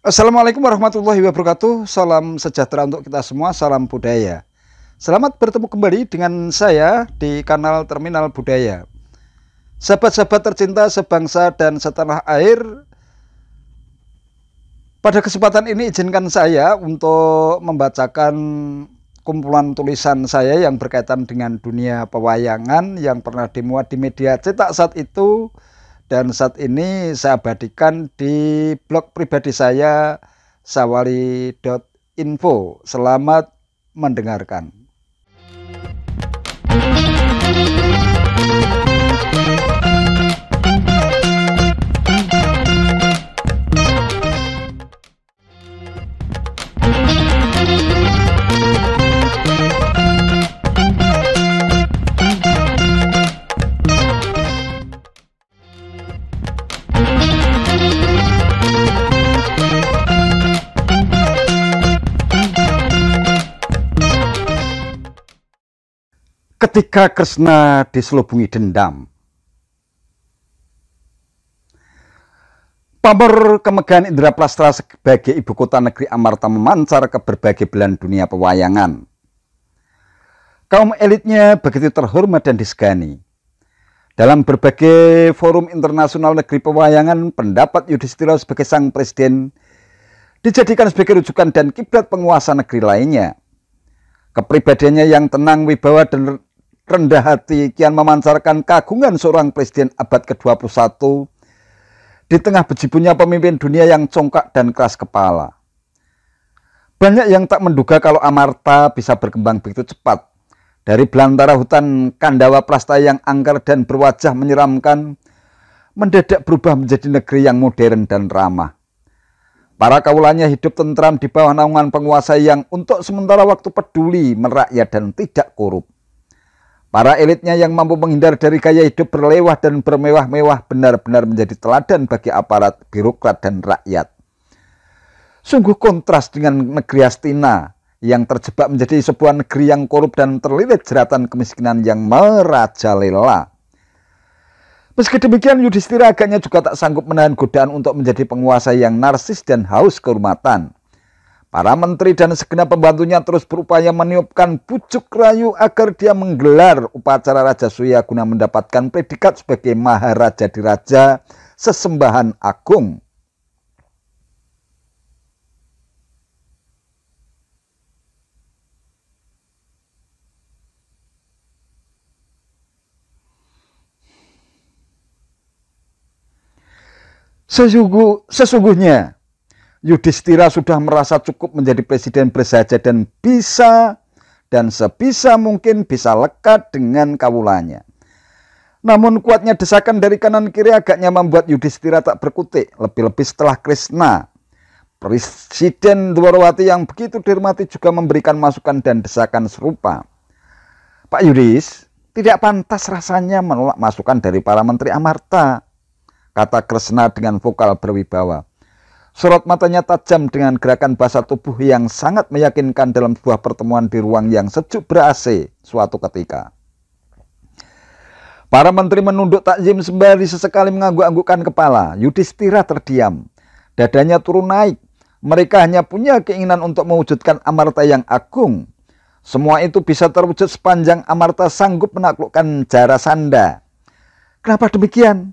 Assalamualaikum warahmatullahi wabarakatuh. Salam sejahtera untuk kita semua, salam budaya. Selamat bertemu kembali dengan saya di kanal Terminal Budaya. Sahabat-sahabat tercinta sebangsa dan setanah air, pada kesempatan ini izinkan saya untuk membacakan kumpulan tulisan saya yang berkaitan dengan dunia pewayangan yang pernah dimuat di media cetak saat itu. Dan saat ini saya abadikan di blog pribadi saya, sawali.info. Selamat mendengarkan. Ketika Kresna diselubungi dendam, pamor kemegahan Indraprastha sebagai ibu kota negeri Amarta memancar ke berbagai belahan dunia pewayangan. Kaum elitnya begitu terhormat dan disegani. Dalam berbagai forum internasional negeri pewayangan, pendapat Yudhistira sebagai sang presiden dijadikan sebagai rujukan dan kiblat penguasa negeri lainnya. Kepribadiannya yang tenang, wibawa, dan rendah hati kian memancarkan keagungan seorang presiden abad ke-21 di tengah bejibunnya pemimpin dunia yang congkak dan keras kepala. Banyak yang tak menduga kalau Amarta bisa berkembang begitu cepat. Dari belantara hutan Kandawa Prastha yang angker dan berwajah menyeramkan, mendadak berubah menjadi negeri yang modern dan ramah. Para kaulanya hidup tentram di bawah naungan penguasa yang untuk sementara waktu peduli, merakyat, dan tidak korup. Para elitnya yang mampu menghindar dari gaya hidup berlewah dan bermewah-mewah benar-benar menjadi teladan bagi aparat, birokrat, dan rakyat. Sungguh kontras dengan negeri Hastina yang terjebak menjadi sebuah negeri yang korup dan terlilit jeratan kemiskinan yang merajalela. Meski demikian, Yudhistira agaknya juga tak sanggup menahan godaan untuk menjadi penguasa yang narsis dan haus kehormatan. Para menteri dan segenap pembantunya terus berupaya meniupkan bujuk rayu agar dia menggelar upacara Raja Surya guna mendapatkan predikat sebagai Maharaja Diraja sesembahan agung. Sesungguhnya Yudhistira sudah merasa cukup menjadi presiden bersahaja dan sebisa mungkin bisa lekat dengan kawulanya. Namun kuatnya desakan dari kanan kiri agaknya membuat Yudhistira tak berkutik, lebih-lebih setelah Kresna. Presiden Dwarawati yang begitu dihormati juga memberikan masukan dan desakan serupa. Pak Yudhis, tidak pantas rasanya menolak masukan dari para menteri Amarta, kata Kresna dengan vokal berwibawa. Sorot matanya tajam dengan gerakan bahasa tubuh yang sangat meyakinkan dalam sebuah pertemuan di ruang yang sejuk ber-AC suatu ketika. Para menteri menunduk takzim sembari sesekali mengangguk-anggukkan kepala. Yudhistira terdiam. Dadanya turun naik. Mereka hanya punya keinginan untuk mewujudkan Amarta yang agung. Semua itu bisa terwujud sepanjang Amarta sanggup menaklukkan Jarasandha. Kenapa demikian?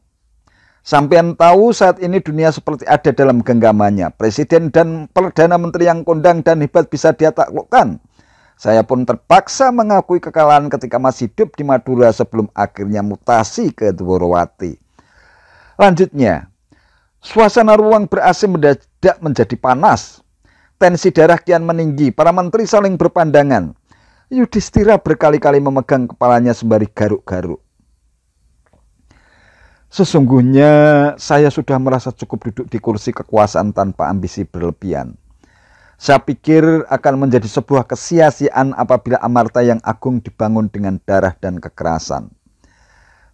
Sampean tahu saat ini dunia seperti ada dalam genggamannya. Presiden dan Perdana Menteri yang kondang dan hebat bisa dia taklukkan. Saya pun terpaksa mengakui kekalahan ketika masih hidup di Madura sebelum akhirnya mutasi ke Dwarawati. Lanjutnya, suasana ruang ber-AC mendadak menjadi panas. Tensi darah kian meninggi, para menteri saling berpandangan. Yudhistira berkali-kali memegang kepalanya sembari garuk-garuk. Sesungguhnya saya sudah merasa cukup duduk di kursi kekuasaan tanpa ambisi berlebihan. Saya pikir akan menjadi sebuah kesia-siaan apabila Amarta yang agung dibangun dengan darah dan kekerasan.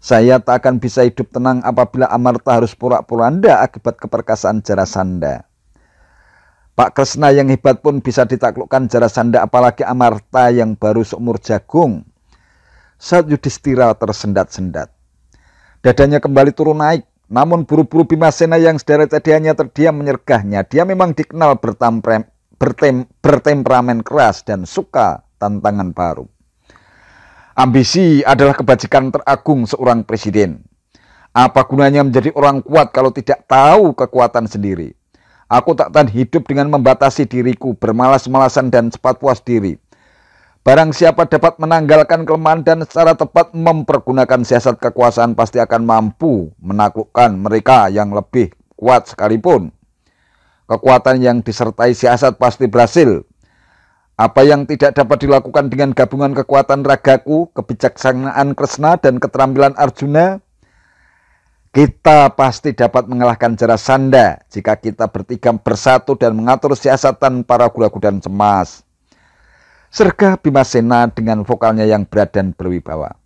Saya tak akan bisa hidup tenang apabila Amarta harus porak-poranda akibat keperkasaan Jarasandha. Pak Kresna yang hebat pun bisa ditaklukkan Jarasandha, apalagi Amarta yang baru seumur jagung. Saat Yudhistira tersendat-sendat. Dadanya kembali turun naik. Namun buru-buru Bimasena yang sederet tadiannya terdiam menyergahnya. Dia memang dikenal bertemperamen keras dan suka tantangan baru. Ambisi adalah kebajikan teragung seorang presiden. Apa gunanya menjadi orang kuat kalau tidak tahu kekuatan sendiri? Aku tak tahan hidup dengan membatasi diriku, bermalas-malasan dan cepat puas diri. Barang siapa dapat menanggalkan kelemahan dan secara tepat mempergunakan siasat kekuasaan pasti akan mampu menaklukkan mereka yang lebih kuat sekalipun. Kekuatan yang disertai siasat pasti berhasil. Apa yang tidak dapat dilakukan dengan gabungan kekuatan ragaku, kebijaksanaan Kresna, dan keterampilan Arjuna, kita pasti dapat mengalahkan Jarasandha jika kita bertiga bersatu dan mengatur siasatan para ragu dan cemas. Sergah Bimasena dengan vokalnya yang berat dan berwibawa.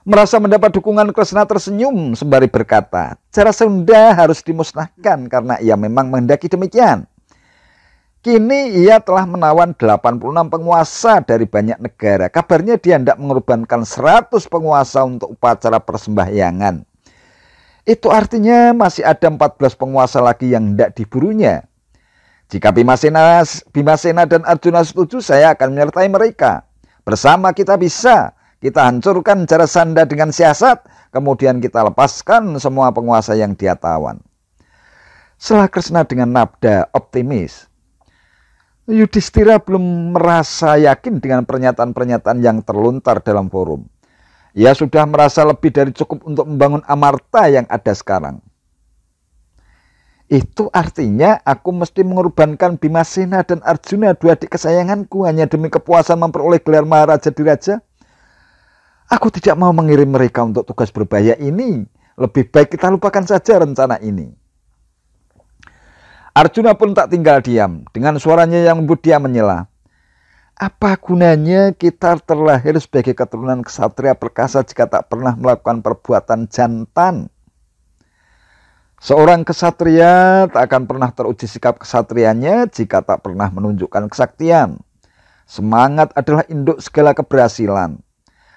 Merasa mendapat dukungan, Kresna tersenyum sembari berkata, Jarasandha harus dimusnahkan karena ia memang menghendaki demikian. Kini ia telah menawan 86 penguasa dari banyak negara. Kabarnya dia hendak mengorbankan 100 penguasa untuk upacara persembahyangan. Itu artinya masih ada 14 penguasa lagi yang hendak diburunya. Jika Bimasena dan Arjuna setuju, saya akan menyertai mereka. Bersama kita bisa. Kita hancurkan Jarasandha dengan siasat, kemudian kita lepaskan semua penguasa yang dia tawan. Setelah Kresna dengan nada optimis, Yudhistira belum merasa yakin dengan pernyataan-pernyataan yang terlontar dalam forum. Ia sudah merasa lebih dari cukup untuk membangun Amarta yang ada sekarang. Itu artinya aku mesti mengorbankan Bimasena dan Arjuna, dua adik kesayanganku, hanya demi kepuasan memperoleh gelar Maharaja Diraja. Aku tidak mau mengirim mereka untuk tugas berbahaya ini. Lebih baik kita lupakan saja rencana ini. Arjuna pun tak tinggal diam. Dengan suaranya yang lembut dia menyela. Apa gunanya kita terlahir sebagai keturunan ksatria perkasa jika tak pernah melakukan perbuatan jantan? Seorang ksatria tak akan pernah teruji sikap ksatrianya jika tak pernah menunjukkan kesaktian. Semangat adalah induk segala keberhasilan.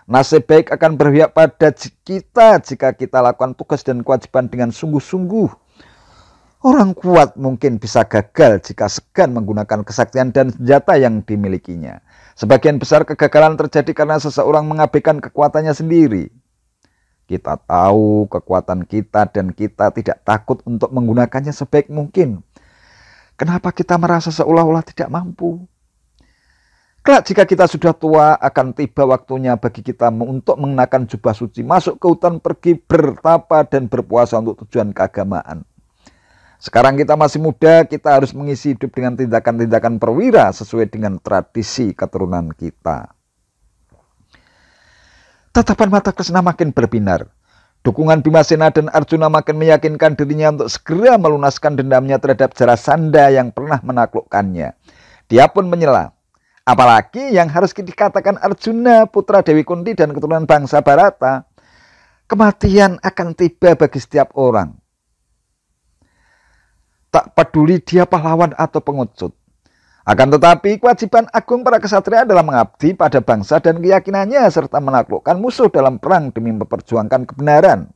Nasib baik akan berpihak pada kita jika kita lakukan tugas dan kewajiban dengan sungguh-sungguh. Orang kuat mungkin bisa gagal jika segan menggunakan kesaktian dan senjata yang dimilikinya. Sebagian besar kegagalan terjadi karena seseorang mengabaikan kekuatannya sendiri. Kita tahu kekuatan kita dan kita tidak takut untuk menggunakannya sebaik mungkin. Kenapa kita merasa seolah-olah tidak mampu? Kelak jika kita sudah tua, akan tiba waktunya bagi kita untuk mengenakan jubah suci, masuk ke hutan, pergi bertapa dan berpuasa untuk tujuan keagamaan. Sekarang kita masih muda, kita harus mengisi hidup dengan tindakan-tindakan perwira sesuai dengan tradisi keturunan kita. Tatapan mata Kresna makin berbinar. Dukungan Bimasena dan Arjuna makin meyakinkan dirinya untuk segera melunaskan dendamnya terhadap Jarasandha yang pernah menaklukkannya. Dia pun menyela. Apalagi yang harus dikatakan Arjuna, putra Dewi Kunti dan keturunan bangsa Bharata. Kematian akan tiba bagi setiap orang. Tak peduli dia pahlawan atau pengecut. Akan tetapi kewajiban agung para ksatria adalah mengabdi pada bangsa dan keyakinannya serta menaklukkan musuh dalam perang demi memperjuangkan kebenaran.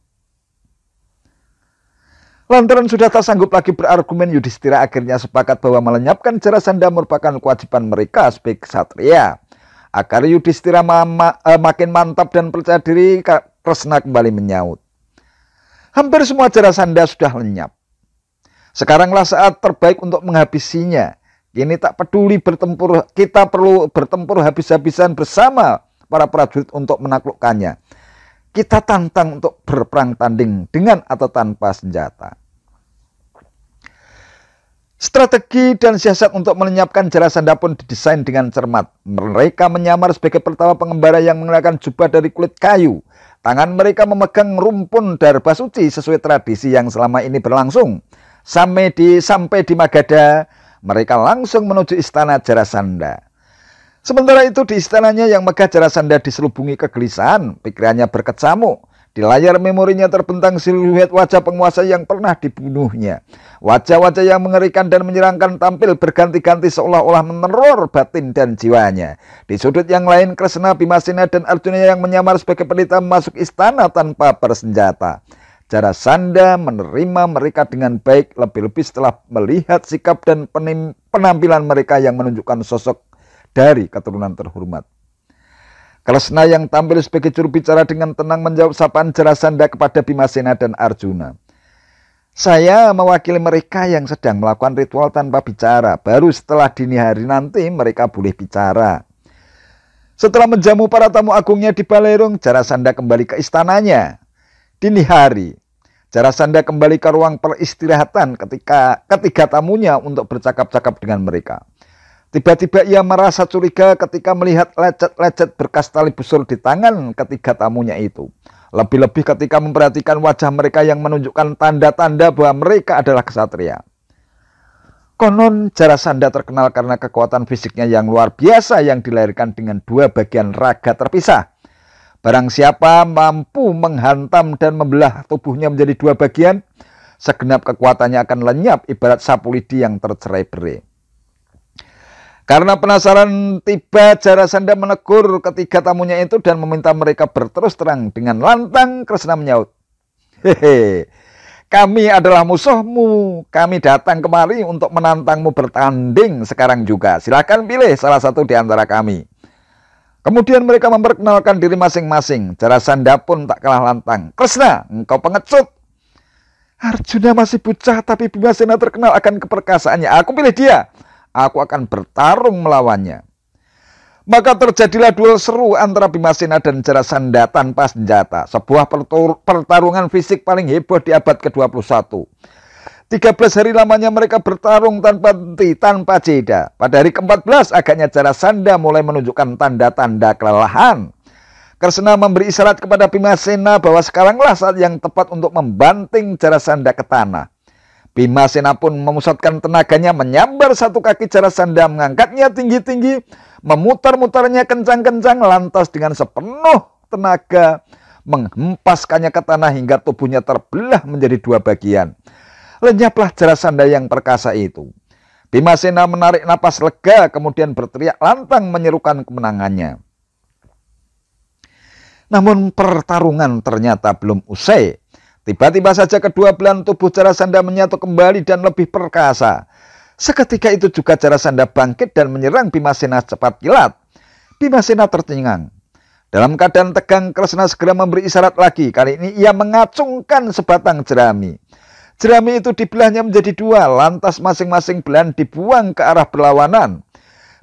Lantaran sudah tak sanggup lagi berargumen, Yudhistira akhirnya sepakat bahwa melenyapkan Jarasandha merupakan kewajiban mereka sebagai ksatria. Agar Yudhistira makin mantap dan percaya diri, Kresna kembali menyaut. Hampir semua Jarasandha sudah lenyap. Sekaranglah saat terbaik untuk menghabisinya. Kini tak peduli bertempur, kita perlu bertempur habis-habisan bersama para prajurit untuk menaklukkannya. Kita tantang untuk berperang tanding dengan atau tanpa senjata. Strategi dan siasat untuk melenyapkan Jarasandha pun didesain dengan cermat. Mereka menyamar sebagai pertama pengembara yang mengenakan jubah dari kulit kayu. Tangan mereka memegang rumpun darba suci sesuai tradisi yang selama ini berlangsung. Sampai di Magadha, mereka langsung menuju istana Jarasandha. Sementara itu di istananya yang megah, Jarasandha diselubungi kegelisahan, pikirannya berkecamuk. Di layar memorinya terbentang siluet wajah penguasa yang pernah dibunuhnya. Wajah-wajah yang mengerikan dan menyerangkan tampil berganti-ganti seolah-olah meneror batin dan jiwanya. Di sudut yang lain, Kresna, Bimasena, dan Arjuna yang menyamar sebagai pendeta masuk istana tanpa bersenjata. Jarasandha menerima mereka dengan baik, lebih-lebih setelah melihat sikap dan penampilan mereka yang menunjukkan sosok dari keturunan terhormat. Kresna yang tampil sebagai juru bicara dengan tenang menjawab sapaan Jarasandha kepada Bimasena dan Arjuna. Saya mewakili mereka yang sedang melakukan ritual tanpa bicara. Baru setelah dini hari nanti mereka boleh bicara. Setelah menjamu para tamu agungnya di Balerung, Jarasandha kembali ke istananya. Dini hari, Jarasandha kembali ke ruang peristirahatan ketika ketiga tamunya untuk bercakap-cakap dengan mereka. Tiba-tiba ia merasa curiga ketika melihat lecet-lecet berkas tali busur di tangan ketiga tamunya itu. Lebih-lebih ketika memperhatikan wajah mereka yang menunjukkan tanda-tanda bahwa mereka adalah ksatria. Konon Jarasandha terkenal karena kekuatan fisiknya yang luar biasa yang dilahirkan dengan dua bagian raga terpisah. Barang siapa mampu menghantam dan membelah tubuhnya menjadi dua bagian, segenap kekuatannya akan lenyap ibarat sapu lidi yang tercerai-berai. Karena penasaran, tiba Jarasandha menegur ketiga tamunya itu dan meminta mereka berterus terang. Dengan lantang Kresna menyaut, "Hehe, kami adalah musuhmu. Kami datang kemari untuk menantangmu bertanding sekarang juga. Silakan pilih salah satu di antara kami." Kemudian mereka memperkenalkan diri masing-masing. Jarasandha pun tak kalah lantang. "Kresna, engkau pengecut. Arjuna masih bocah, tapi Bimasena terkenal akan keperkasaannya. Aku pilih dia. Aku akan bertarung melawannya." Maka terjadilah duel seru antara Bimasena dan Jarasandha tanpa senjata. Sebuah pertarungan fisik paling heboh di abad ke-21. 13 hari lamanya mereka bertarung tanpa henti, tanpa jeda. Pada hari ke-14 agaknya Jarasandha mulai menunjukkan tanda-tanda kelelahan. Kresna memberi isyarat kepada Bimasena bahwa sekaranglah saat yang tepat untuk membanting Jarasandha ke tanah. Bimasena pun memusatkan tenaganya, menyambar satu kaki Jarasandha, mengangkatnya tinggi-tinggi, memutar-mutarnya kencang-kencang, lantas dengan sepenuh tenaga menghempaskannya ke tanah hingga tubuhnya terbelah menjadi dua bagian. Lenyaplah Jarasandha yang perkasa itu. Bimasena menarik napas lega, kemudian berteriak lantang menyerukan kemenangannya. Namun pertarungan ternyata belum usai. Tiba-tiba saja kedua belahan tubuh Jarasandha menyatu kembali dan lebih perkasa. Seketika itu juga Jarasandha bangkit dan menyerang Bimasena cepat kilat. Bimasena tercengang. Dalam keadaan tegang, Kresna segera memberi isyarat lagi. Kali ini ia mengacungkan sebatang jerami. Jerami itu dibelahnya menjadi dua, lantas masing-masing belahan dibuang ke arah berlawanan.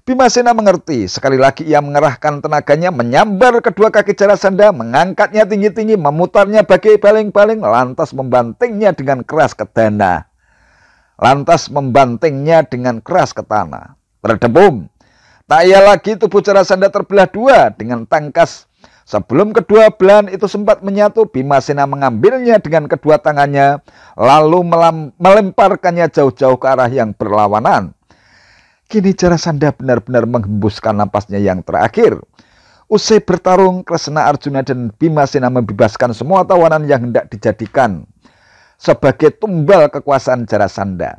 Bimasena mengerti. Sekali lagi ia mengerahkan tenaganya, menyambar kedua kaki Jarasandha, mengangkatnya tinggi-tinggi, memutarnya bagai baling-baling, lantas membantingnya dengan keras ke tanah. Berdebum. Tak ia lagi tubuh Jarasandha terbelah dua dengan tangkas. Sebelum kedua belahan itu sempat menyatu, Bimasena mengambilnya dengan kedua tangannya, lalu melemparkannya jauh-jauh ke arah yang berlawanan. Kini Jarasandha benar-benar menghembuskan napasnya yang terakhir. Usai bertarung, Kresna, Arjuna, dan Bimasena membebaskan semua tawanan yang hendak dijadikan sebagai tumbal kekuasaan Jarasandha.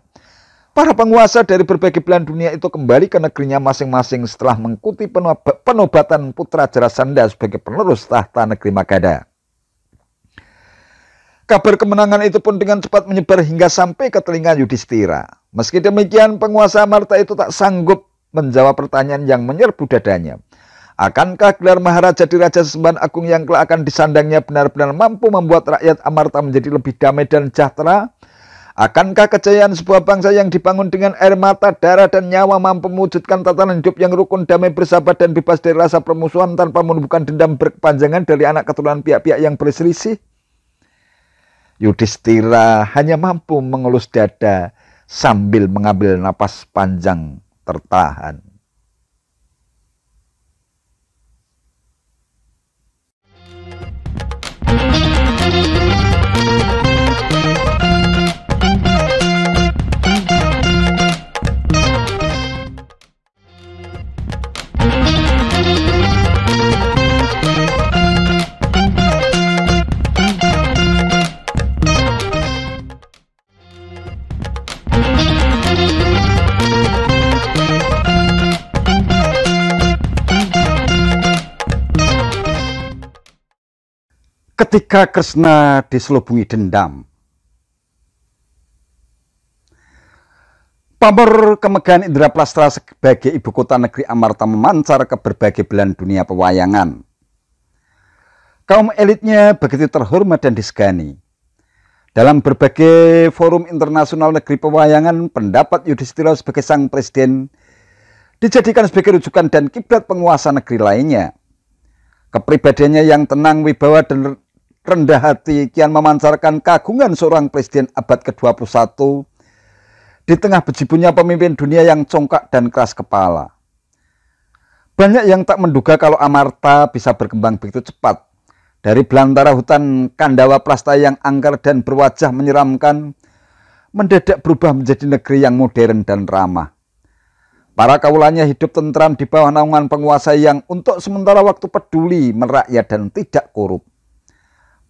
Para penguasa dari berbagai belahan dunia itu kembali ke negerinya masing-masing setelah mengikuti penobatan putra Jarasandha sebagai penerus tahta negeri Magadha. Kabar kemenangan itu pun dengan cepat menyebar hingga sampai ke telinga Yudhistira. Meski demikian, penguasa Amarta itu tak sanggup menjawab pertanyaan yang menyerbu dadanya. Akankah gelar Maharaja di Raja Sesembahan Agung yang kelak akan disandangnya benar-benar mampu membuat rakyat Amarta menjadi lebih damai dan sejahtera? Akankah kejayaan sebuah bangsa yang dibangun dengan air mata, darah, dan nyawa mampu mewujudkan tatanan hidup yang rukun, damai, bersahabat, dan bebas dari rasa permusuhan tanpa menumbuhkan dendam berkepanjangan dari anak keturunan pihak-pihak yang berselisih? Yudhistira hanya mampu mengelus dada sambil mengambil napas panjang tertahan. Ketika Kresna diselubungi dendam, pamor kemegahan Indraplastra sebagai ibu kota negeri Amarta memancar ke berbagai belahan dunia pewayangan. Kaum elitnya begitu terhormat dan disegani. Dalam berbagai forum internasional negeri pewayangan, pendapat Yudhistira sebagai sang presiden dijadikan sebagai rujukan dan kiblat penguasa negeri lainnya. Kepribadiannya yang tenang, wibawa, dan rendah hati kian memancarkan keagungan seorang presiden abad ke-21 di tengah bejibunnya pemimpin dunia yang congkak dan keras kepala. Banyak yang tak menduga kalau Amarta bisa berkembang begitu cepat. Dari belantara hutan Kandawa Plasta yang angker dan berwajah menyeramkan, mendadak berubah menjadi negeri yang modern dan ramah. Para kaulanya hidup tentram di bawah naungan penguasa yang untuk sementara waktu peduli merakyat dan tidak korup.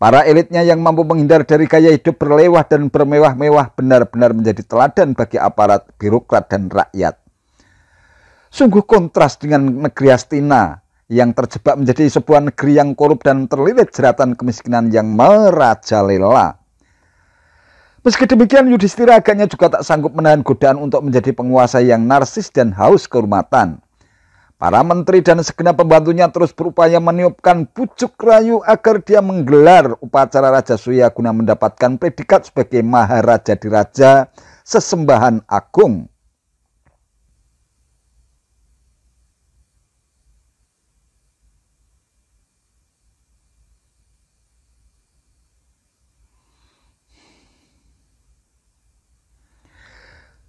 Para elitnya yang mampu menghindar dari gaya hidup berlewah dan bermewah-mewah benar-benar menjadi teladan bagi aparat, birokrat, dan rakyat. Sungguh kontras dengan negeri Hastina yang terjebak menjadi sebuah negeri yang korup dan terlilit jeratan kemiskinan yang merajalela. Meski demikian, Yudhistira agaknya juga tak sanggup menahan godaan untuk menjadi penguasa yang narsis dan haus kehormatan. Para menteri dan segenap pembantunya terus berupaya meniupkan bujuk rayu agar dia menggelar upacara Raja Surya guna mendapatkan predikat sebagai Maharaja Diraja sesembahan agung.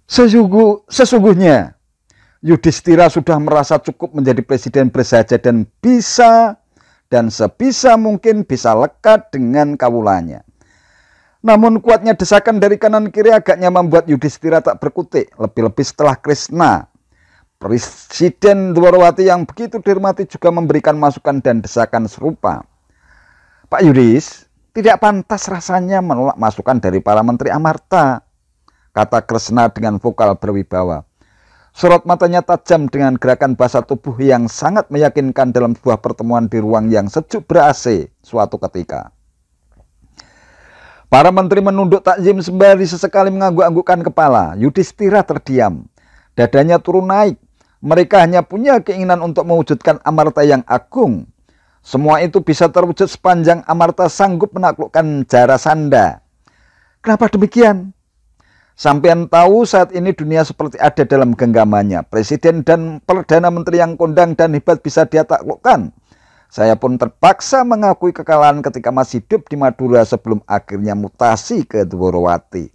Sesungguhnya Yudhistira sudah merasa cukup menjadi presiden bersahaja dan sebisa mungkin bisa lekat dengan kawulanya. Namun kuatnya desakan dari kanan kiri agaknya membuat Yudhistira tak berkutik, lebih-lebih setelah Kresna. Presiden Dwarawati yang begitu dihormati juga memberikan masukan dan desakan serupa. Pak Yudhis, tidak pantas rasanya menolak masukan dari para menteri Amarta, kata Kresna dengan vokal berwibawa. Sorot matanya tajam dengan gerakan bahasa tubuh yang sangat meyakinkan dalam sebuah pertemuan di ruang yang sejuk ber-AC suatu ketika. Para menteri menunduk takzim sembari sesekali mengangguk-anggukkan kepala. Yudhistira terdiam. Dadanya turun naik. Mereka hanya punya keinginan untuk mewujudkan Amarta yang agung. Semua itu bisa terwujud sepanjang Amarta sanggup menaklukkan Jarasandha. Kenapa demikian? Sampean tahu saat ini dunia seperti ada dalam genggamannya. Presiden dan Perdana Menteri yang kondang dan hebat bisa dia taklukkan. Saya pun terpaksa mengakui kekalahan ketika masih hidup di Madura sebelum akhirnya mutasi ke Dwarawati.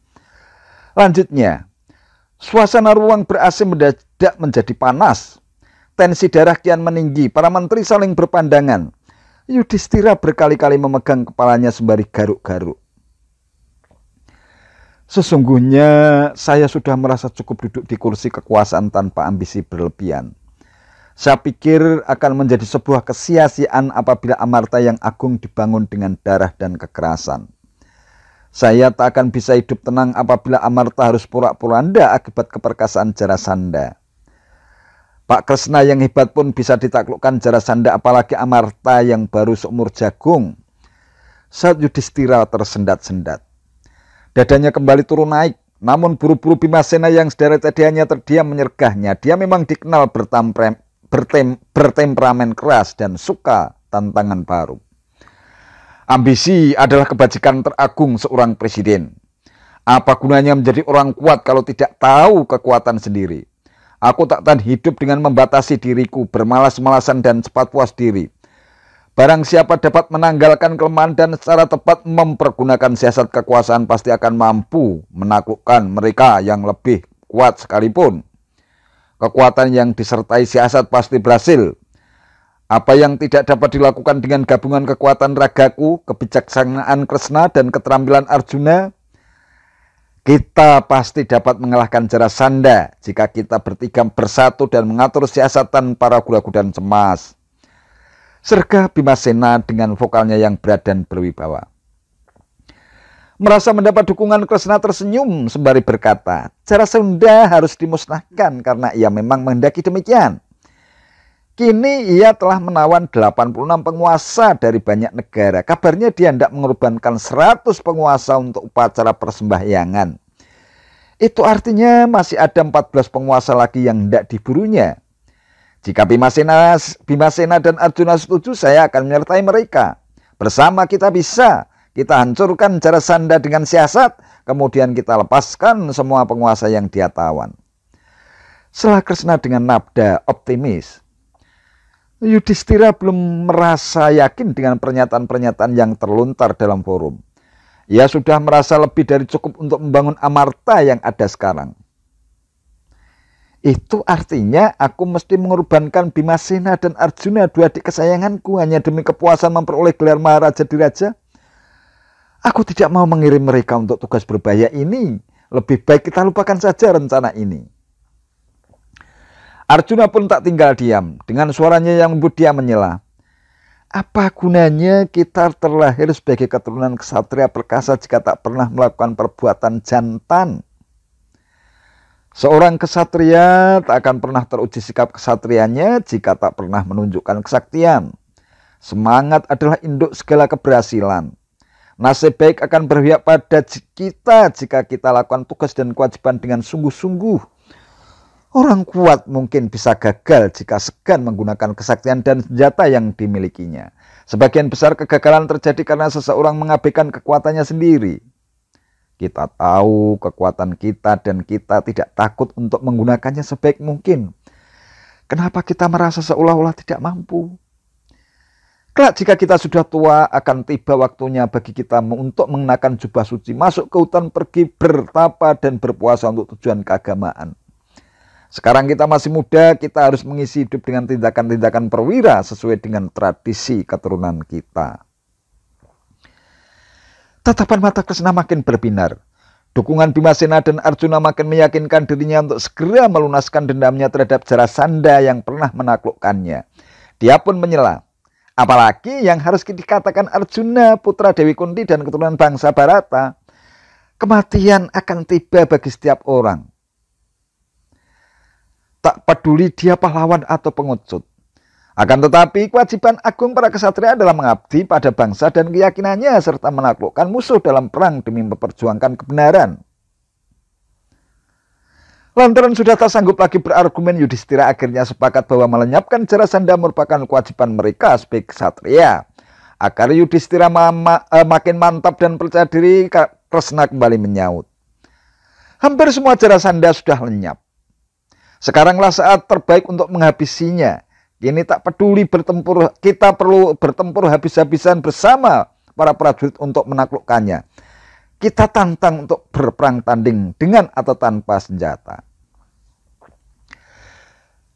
Lanjutnya, suasana ruang ber-AC mendadak menjadi panas. Tensi darah kian meninggi, para menteri saling berpandangan. Yudhistira berkali-kali memegang kepalanya sembari garuk-garuk. Sesungguhnya saya sudah merasa cukup duduk di kursi kekuasaan tanpa ambisi berlebihan. Saya pikir akan menjadi sebuah kesia-siaan apabila Amarta yang agung dibangun dengan darah dan kekerasan. Saya tak akan bisa hidup tenang apabila Amarta harus porak-poranda akibat keperkasaan Jarasandha. Pak Kresna yang hebat pun bisa ditaklukkan Jarasandha, apalagi Amarta yang baru seumur jagung. Saat Yudhistira tersendat-sendat. Dadanya kembali turun naik, namun buru-buru Bimasena yang sederet tadiannya terdiam menyergahnya. Dia memang dikenal bertemperamen keras dan suka tantangan baru. Ambisi adalah kebajikan teragung seorang presiden. Apa gunanya menjadi orang kuat kalau tidak tahu kekuatan sendiri? Aku tak tahan hidup dengan membatasi diriku, bermalas-malasan dan cepat puas diri. Barang siapa dapat menanggalkan kelemahan dan secara tepat mempergunakan siasat kekuasaan pasti akan mampu menaklukkan mereka yang lebih kuat sekalipun. Kekuatan yang disertai siasat pasti berhasil. Apa yang tidak dapat dilakukan dengan gabungan kekuatan ragaku, kebijaksanaan Kresna, dan keterampilan Arjuna, kita pasti dapat mengalahkan Jarasandha jika kita bertiga bersatu dan mengatur siasat tanpa ragu-ragu dan cemas. Sergah Bimasena dengan vokalnya yang berat dan berwibawa. Merasa mendapat dukungan, Kresna tersenyum sembari berkata, Jarasandha harus dimusnahkan karena ia memang menghendaki demikian. Kini ia telah menawan 86 penguasa dari banyak negara. Kabarnya dia hendak mengorbankan 100 penguasa untuk upacara persembahyangan. Itu artinya masih ada 14 penguasa lagi yang hendak diburunya. Jika Bimasena dan Arjuna setuju, saya akan menyertai mereka. Bersama kita bisa. Kita hancurkan Jarasandha dengan siasat, kemudian kita lepaskan semua penguasa yang dia tawan. Setelah Kresna dengan nada optimis, Yudhistira belum merasa yakin dengan pernyataan-pernyataan yang terlontar dalam forum. Ia sudah merasa lebih dari cukup untuk membangun Amarta yang ada sekarang. Itu artinya aku mesti mengorbankan Bimasena dan Arjuna, dua adik kesayanganku, hanya demi kepuasan memperoleh gelar Maharaja Diraja. Aku tidak mau mengirim mereka untuk tugas berbahaya ini. Lebih baik kita lupakan saja rencana ini. Arjuna pun tak tinggal diam. Dengan suaranya yang lembut dia menyela. Apa gunanya kita terlahir sebagai keturunan ksatria perkasa jika tak pernah melakukan perbuatan jantan? Seorang ksatria tak akan pernah teruji sikap ksatrianya jika tak pernah menunjukkan kesaktian. Semangat adalah induk segala keberhasilan. Nasib baik akan berpihak pada kita jika kita lakukan tugas dan kewajiban dengan sungguh-sungguh. Orang kuat mungkin bisa gagal jika segan menggunakan kesaktian dan senjata yang dimilikinya. Sebagian besar kegagalan terjadi karena seseorang mengabaikan kekuatannya sendiri. Kita tahu kekuatan kita dan kita tidak takut untuk menggunakannya sebaik mungkin. Kenapa kita merasa seolah-olah tidak mampu? Kelak jika kita sudah tua, akan tiba waktunya bagi kita untuk mengenakan jubah suci, masuk ke hutan, pergi bertapa dan berpuasa untuk tujuan keagamaan. Sekarang kita masih muda, kita harus mengisi hidup dengan tindakan-tindakan perwira sesuai dengan tradisi keturunan kita. Tatapan mata Kresna makin berbinar. Dukungan Bimasena dan Arjuna makin meyakinkan dirinya untuk segera melunaskan dendamnya terhadap Jarasandha yang pernah menaklukkannya. Dia pun menyela. Apalagi yang harus dikatakan Arjuna, putra Dewi Kunti dan keturunan bangsa Bharata. Kematian akan tiba bagi setiap orang. Tak peduli dia pahlawan atau pengecut. Akan tetapi kewajiban agung para ksatria adalah mengabdi pada bangsa dan keyakinannya serta menaklukkan musuh dalam perang demi memperjuangkan kebenaran. Lantaran sudah tak sanggup lagi berargumen, Yudhistira akhirnya sepakat bahwa melenyapkan Jarasandha merupakan kewajiban mereka sebagai ksatria. Agar Yudhistira makin mantap dan percaya diri, Kresna kembali menyaut. Hampir semua Jarasandha sudah lenyap. Sekaranglah saat terbaik untuk menghabisinya. Kini tak peduli bertempur, kita perlu bertempur habis-habisan bersama para prajurit untuk menaklukkannya. Kita tantang untuk berperang tanding dengan atau tanpa senjata.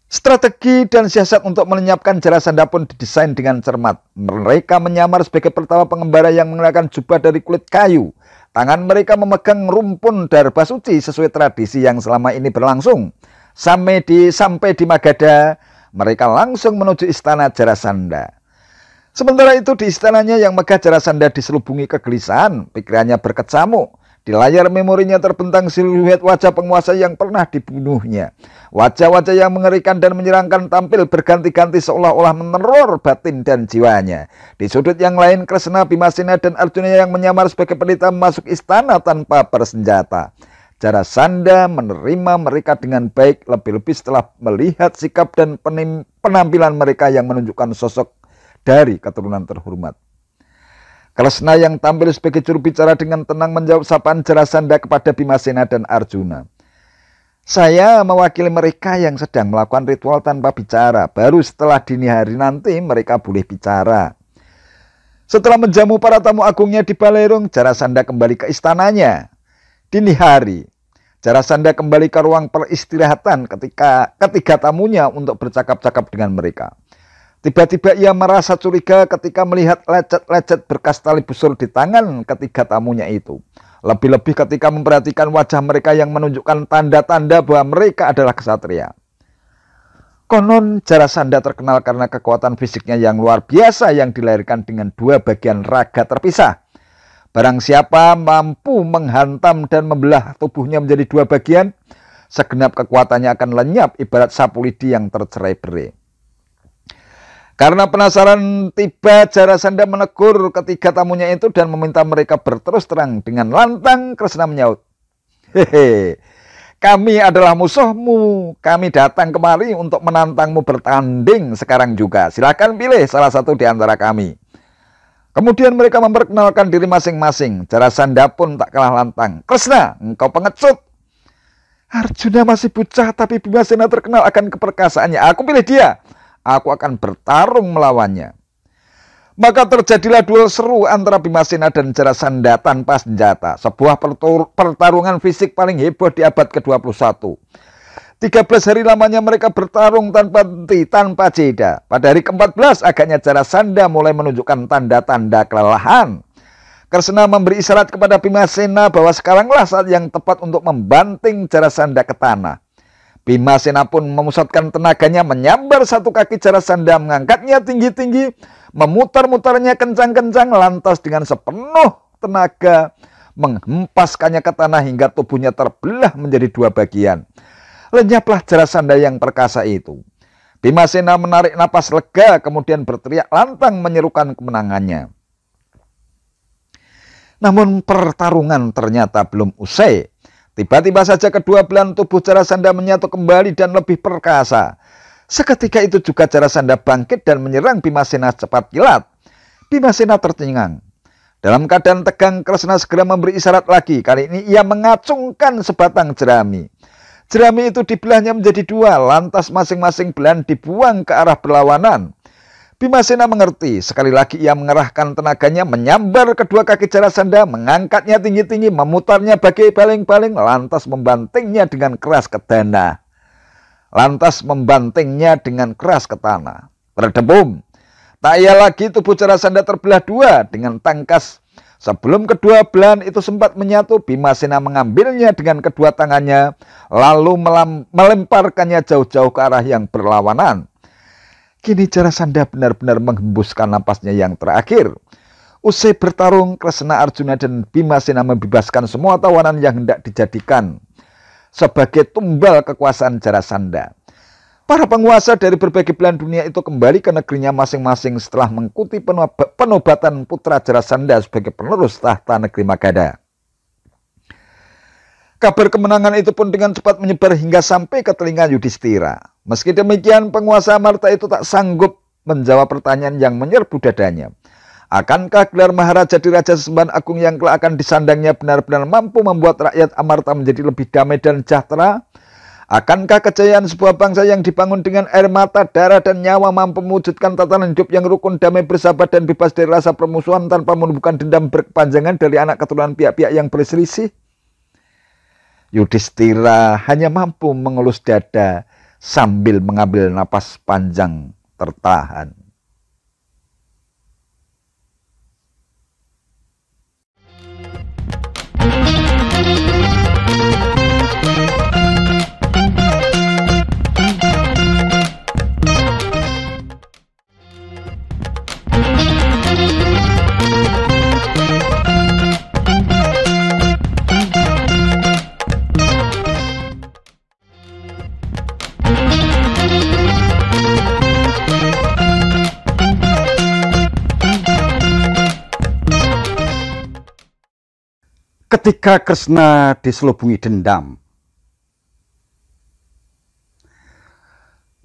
Strategi dan siasat untuk melenyapkan Jarasandha pun didesain dengan cermat. Mereka menyamar sebagai pertama pengembara yang mengenakan jubah dari kulit kayu. Tangan mereka memegang rumpun darba suci sesuai tradisi yang selama ini berlangsung. Sampai di Magadha, mereka langsung menuju istana Jarasandha. Sementara itu di istananya yang megah, Jarasandha diselubungi kegelisahan, pikirannya berkecamuk. Di layar memorinya terbentang siluet wajah penguasa yang pernah dibunuhnya. Wajah-wajah yang mengerikan dan menyeramkan tampil berganti-ganti seolah-olah meneror batin dan jiwanya. Di sudut yang lain, Kresna, Bimasena dan Arjuna yang menyamar sebagai pendeta masuk istana tanpa bersenjata. Jarasandha menerima mereka dengan baik, lebih-lebih setelah melihat sikap dan penampilan mereka yang menunjukkan sosok dari keturunan terhormat. Kresna yang tampil sebagai juru bicara dengan tenang menjawab sapaan Jarasandha kepada Bimasena dan Arjuna. Saya mewakili mereka yang sedang melakukan ritual tanpa bicara. Baru setelah dini hari nanti mereka boleh bicara. Setelah menjamu para tamu agungnya di Balerung, Jarasandha kembali ke istananya. Dini hari, Jarasandha kembali ke ruang peristirahatan ketika ketiga tamunya untuk bercakap-cakap dengan mereka. Tiba-tiba ia merasa curiga ketika melihat lecet-lecet berkas tali busur di tangan ketiga tamunya itu. Lebih-lebih ketika memperhatikan wajah mereka yang menunjukkan tanda-tanda bahwa mereka adalah ksatria. Konon Jarasandha terkenal karena kekuatan fisiknya yang luar biasa yang dilahirkan dengan dua bagian raga terpisah. Barang siapa mampu menghantam dan membelah tubuhnya menjadi dua bagian, segenap kekuatannya akan lenyap ibarat sapu lidi yang tercerai-berai. Karena penasaran, tiba Jarasandha menegur ketiga tamunya itu dan meminta mereka berterus terang. Dengan lantang Kresna menyaut, "Hehe, kami adalah musuhmu. Kami datang kemari untuk menantangmu bertanding sekarang juga. Silakan pilih salah satu di antara kami." Kemudian mereka memperkenalkan diri masing-masing. Jarasandha pun tak kalah lantang. "Kresna, engkau pengecut. Arjuna masih bocah, tapi Bimasena terkenal akan keperkasaannya. Aku pilih dia. Aku akan bertarung melawannya." Maka terjadilah duel seru antara Bimasena dan Jarasandha tanpa senjata. Sebuah pertarungan fisik paling heboh di abad ke-21. 13 hari lamanya mereka bertarung tanpa henti, tanpa jeda. Pada hari ke-14 agaknya Jarasandha mulai menunjukkan tanda-tanda kelelahan. Kresna memberi isyarat kepada Bimasena bahwa sekaranglah saat yang tepat untuk membanting Jarasandha ke tanah. Bimasena pun memusatkan tenaganya, menyambar satu kaki Jarasandha, mengangkatnya tinggi-tinggi, memutar-mutarnya kencang-kencang, lantas dengan sepenuh tenaga menghempaskannya ke tanah hingga tubuhnya terbelah menjadi dua bagian. Lenyaplah Jarasandha yang perkasa itu. Bimasena menarik napas lega, kemudian berteriak lantang menyerukan kemenangannya. Namun pertarungan ternyata belum usai. Tiba-tiba saja kedua belahan tubuh Jarasandha menyatu kembali dan lebih perkasa. Seketika itu juga Jarasandha bangkit dan menyerang Bimasena cepat kilat. Bimasena tercengang. Dalam keadaan tegang, Kresna segera memberi isyarat lagi. Kali ini ia mengacungkan sebatang jerami. Jerami itu dibelahnya menjadi dua, lantas masing-masing belahan dibuang ke arah berlawanan. Bimasena mengerti. Sekali lagi ia mengerahkan tenaganya, menyambar kedua kaki Jarasandha, mengangkatnya tinggi-tinggi, memutarnya bagai baling-baling, lantas membantingnya dengan keras ke tanah. Berdebum. Tak ia lagi tubuh Jarasandha terbelah dua dengan tangkas. Sebelum kedua belahan itu sempat menyatu, Bimasena mengambilnya dengan kedua tangannya, lalu melemparkannya jauh-jauh ke arah yang berlawanan. Kini Jarasandha benar-benar menghembuskan napasnya yang terakhir. Usai bertarung, Kresna, Arjuna, dan Bimasena membebaskan semua tawanan yang hendak dijadikan sebagai tumbal kekuasaan Jarasandha. Para penguasa dari berbagai belahan dunia itu kembali ke negerinya masing-masing setelah mengikuti penobatan putra Jarasandha sebagai penerus tahta negeri Magadha. Kabar kemenangan itu pun dengan cepat menyebar hingga sampai ke telinga Yudhistira. Meski demikian, penguasa Amarta itu tak sanggup menjawab pertanyaan yang menyerbu dadanya. Akankah gelar Maharaja di Raja Sesembahan Agung yang kelak akan disandangnya benar-benar mampu membuat rakyat Amarta menjadi lebih damai dan sejahtera? Akankah kejayaan sebuah bangsa yang dibangun dengan air mata, darah, dan nyawa mampu mewujudkan tatanan hidup yang rukun, damai, bersahabat, dan bebas dari rasa permusuhan tanpa menumbuhkan dendam berkepanjangan dari anak keturunan pihak-pihak yang berselisih? Yudhistira hanya mampu mengelus dada sambil mengambil napas panjang tertahan. Ketika Kresna diselubungi dendam,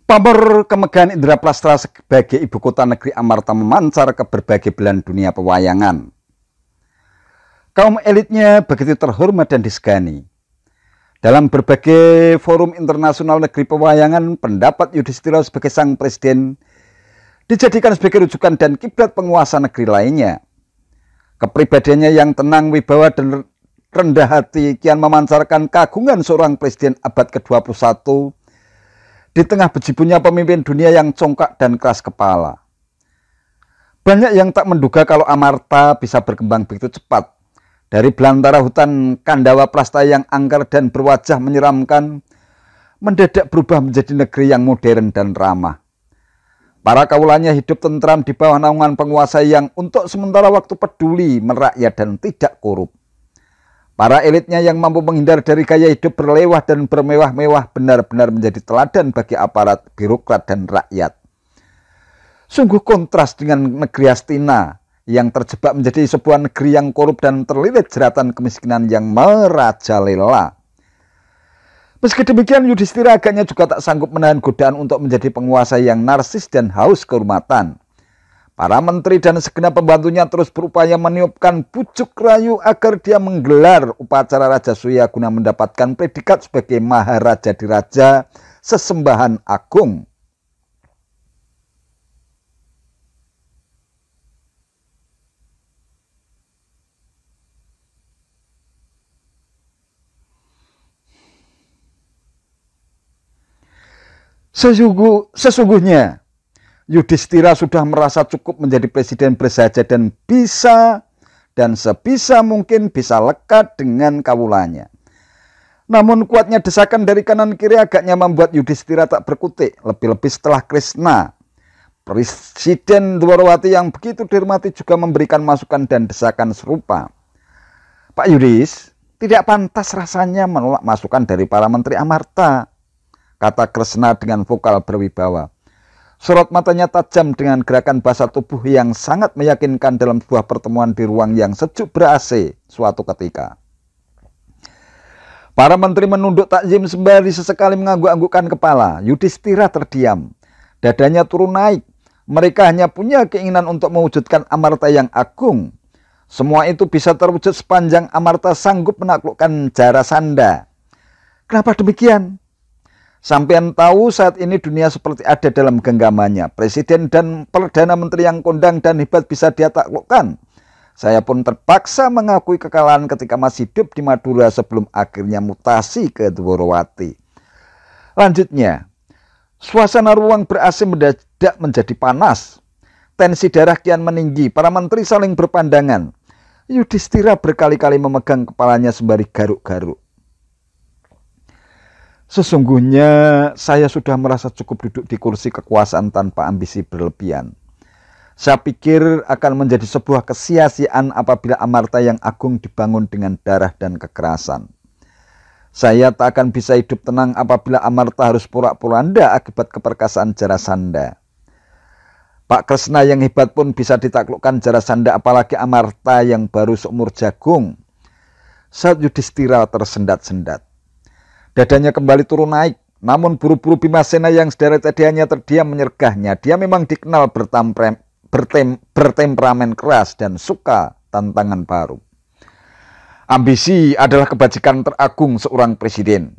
pamor kemegahan Indraplastra sebagai ibu kota negeri Amarta memancar ke berbagai belahan dunia pewayangan. Kaum elitnya begitu terhormat dan disegani. Dalam berbagai forum internasional negeri pewayangan, pendapat Yudhistira sebagai sang presiden dijadikan sebagai rujukan dan kiblat penguasa negeri lainnya. Kepribadiannya yang tenang, wibawa, dan rendah hati kian memancarkan kagungan seorang presiden abad ke-21 di tengah bejibunnya pemimpin dunia yang congkak dan keras kepala. Banyak yang tak menduga kalau Amarta bisa berkembang begitu cepat. Dari belantara hutan Kandawa Prasta yang angker dan berwajah menyeramkan, mendadak berubah menjadi negeri yang modern dan ramah. Para kaulanya hidup tentram di bawah naungan penguasa yang untuk sementara waktu peduli merakyat dan tidak korup. Para elitnya yang mampu menghindar dari gaya hidup berlewah dan bermewah-mewah benar-benar menjadi teladan bagi aparat, birokrat, dan rakyat. Sungguh kontras dengan negeri Hastina yang terjebak menjadi sebuah negeri yang korup dan terlilit jeratan kemiskinan yang merajalela. Meski demikian, Yudhistira agaknya juga tak sanggup menahan godaan untuk menjadi penguasa yang narsis dan haus kehormatan. Para menteri dan segenap pembantunya terus berupaya meniupkan bujuk rayu agar dia menggelar upacara Raja Surya guna mendapatkan predikat sebagai Maharaja Diraja sesembahan agung. Sesungguhnya Yudhistira sudah merasa cukup menjadi presiden bersahaja dan sebisa mungkin bisa lekat dengan kawulanya. Namun kuatnya desakan dari kanan kiri agaknya membuat Yudhistira tak berkutik, lebih-lebih setelah Krishna. Presiden Dwarawati yang begitu dihormati juga memberikan masukan dan desakan serupa. Pak Yudhis, tidak pantas rasanya menolak masukan dari para menteri Amarta, kata Krishna dengan vokal berwibawa. Sorot matanya tajam dengan gerakan bahasa tubuh yang sangat meyakinkan dalam sebuah pertemuan di ruang yang sejuk ber-AC suatu ketika. Para menteri menunduk takzim sembari sesekali mengangguk-anggukkan kepala. Yudhistira terdiam. Dadanya turun naik. Mereka hanya punya keinginan untuk mewujudkan Amarta yang agung. Semua itu bisa terwujud sepanjang Amarta sanggup menaklukkan Jarasandha. Kenapa demikian? Sampean tahu saat ini dunia seperti ada dalam genggamannya. Presiden dan Perdana Menteri yang kondang dan hebat bisa dia taklukkan. Saya pun terpaksa mengakui kekalahan ketika masih hidup di Madura sebelum akhirnya mutasi ke Dwarawati. Lanjutnya, suasana ruang ber-AC mendadak menjadi panas. Tensi darah kian meninggi, para menteri saling berpandangan. Yudhistira berkali-kali memegang kepalanya sembari garuk-garuk. Sesungguhnya saya sudah merasa cukup duduk di kursi kekuasaan tanpa ambisi berlebihan. Saya pikir akan menjadi sebuah kesia-siaan apabila Amarta yang agung dibangun dengan darah dan kekerasan. Saya tak akan bisa hidup tenang apabila Amarta harus porak-poranda akibat keperkasaan Jarasandha. Pak Krishna yang hebat pun bisa ditaklukkan Jarasandha, apalagi Amarta yang baru seumur jagung. Saat Yudhistira tersendat-sendat. Dadanya kembali turun naik, namun buru-buru Bimasena yang sederet tadinya terdiam menyergahnya. Dia memang dikenal bertemperamen keras dan suka tantangan baru. Ambisi adalah kebajikan teragung seorang presiden.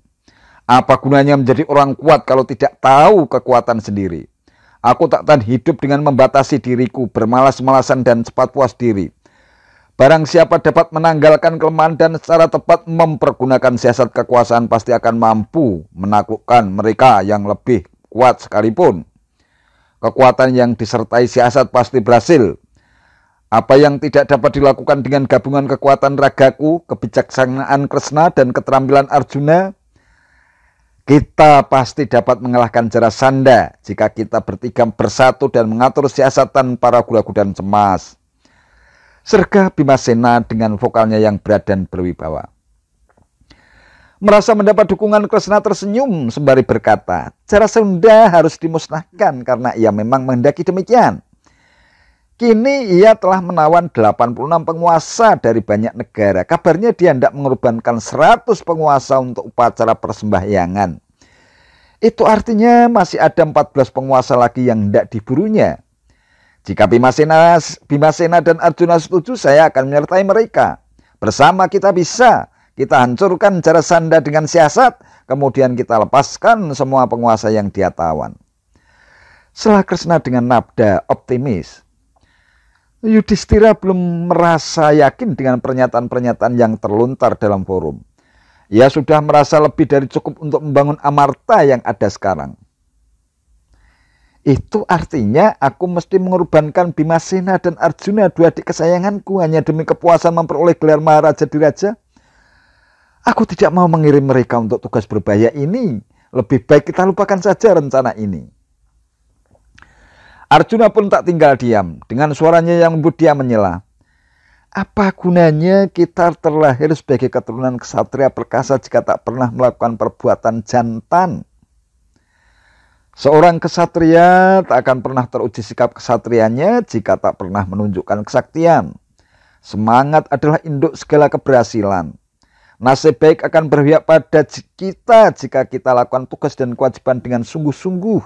Apa gunanya menjadi orang kuat kalau tidak tahu kekuatan sendiri? Aku tak tahan hidup dengan membatasi diriku, bermalas-malasan dan cepat puas diri. Barang siapa dapat menanggalkan kelemahan dan secara tepat mempergunakan siasat kekuasaan pasti akan mampu menaklukkan mereka yang lebih kuat sekalipun. Kekuatan yang disertai siasat pasti berhasil. Apa yang tidak dapat dilakukan dengan gabungan kekuatan ragaku, kebijaksanaan Krishna dan keterampilan Arjuna, kita pasti dapat mengalahkan Jarasandha jika kita bertiga bersatu dan mengatur siasat tanpa ragu-ragu dan cemas. Sergah Bimasena dengan vokalnya yang berat dan berwibawa. Merasa mendapat dukungan, Krishna tersenyum sembari berkata, Jarasandha harus dimusnahkan karena ia memang menghendaki demikian. Kini ia telah menawan 86 penguasa dari banyak negara. Kabarnya dia hendak mengorbankan 100 penguasa untuk upacara persembahyangan. Itu artinya masih ada 14 penguasa lagi yang hendak diburunya. Jika Bimasena dan Arjuna setuju, saya akan menyertai mereka. Bersama kita hancurkan Jarasandha dengan siasat, kemudian kita lepaskan semua penguasa yang dia tawan. Setelah Krishna dengan nada optimis, Yudhistira belum merasa yakin dengan pernyataan-pernyataan yang terlontar dalam forum. Ia sudah merasa lebih dari cukup untuk membangun Amarta yang ada sekarang. Itu artinya aku mesti mengorbankan Bimasena dan Arjuna, dua adik kesayanganku, hanya demi kepuasan memperoleh gelar Maharaja Diraja. Aku tidak mau mengirim mereka untuk tugas berbahaya ini. Lebih baik kita lupakan saja rencana ini. Arjuna pun tak tinggal diam. Dengan suaranya yang lembut dia menyela. Apa gunanya kita terlahir sebagai keturunan ksatria perkasa jika tak pernah melakukan perbuatan jantan? Seorang kesatria tak akan pernah teruji sikap kesatrianya jika tak pernah menunjukkan kesaktian. Semangat adalah induk segala keberhasilan. Nasib baik akan berpihak pada kita jika kita lakukan tugas dan kewajiban dengan sungguh-sungguh.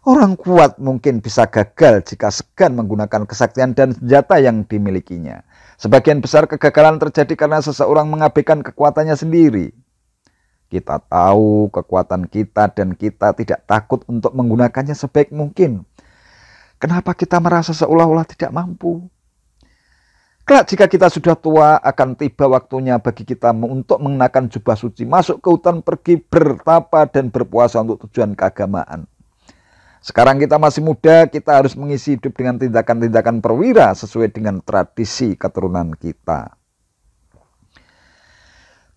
Orang kuat mungkin bisa gagal jika segan menggunakan kesaktian dan senjata yang dimilikinya. Sebagian besar kegagalan terjadi karena seseorang mengabaikan kekuatannya sendiri. Kita tahu kekuatan kita dan kita tidak takut untuk menggunakannya sebaik mungkin. Kenapa kita merasa seolah-olah tidak mampu? Kelak jika kita sudah tua, akan tiba waktunya bagi kita untuk mengenakan jubah suci, masuk ke hutan, pergi bertapa dan berpuasa untuk tujuan keagamaan. Sekarang kita masih muda, kita harus mengisi hidup dengan tindakan-tindakan perwira sesuai dengan tradisi keturunan kita.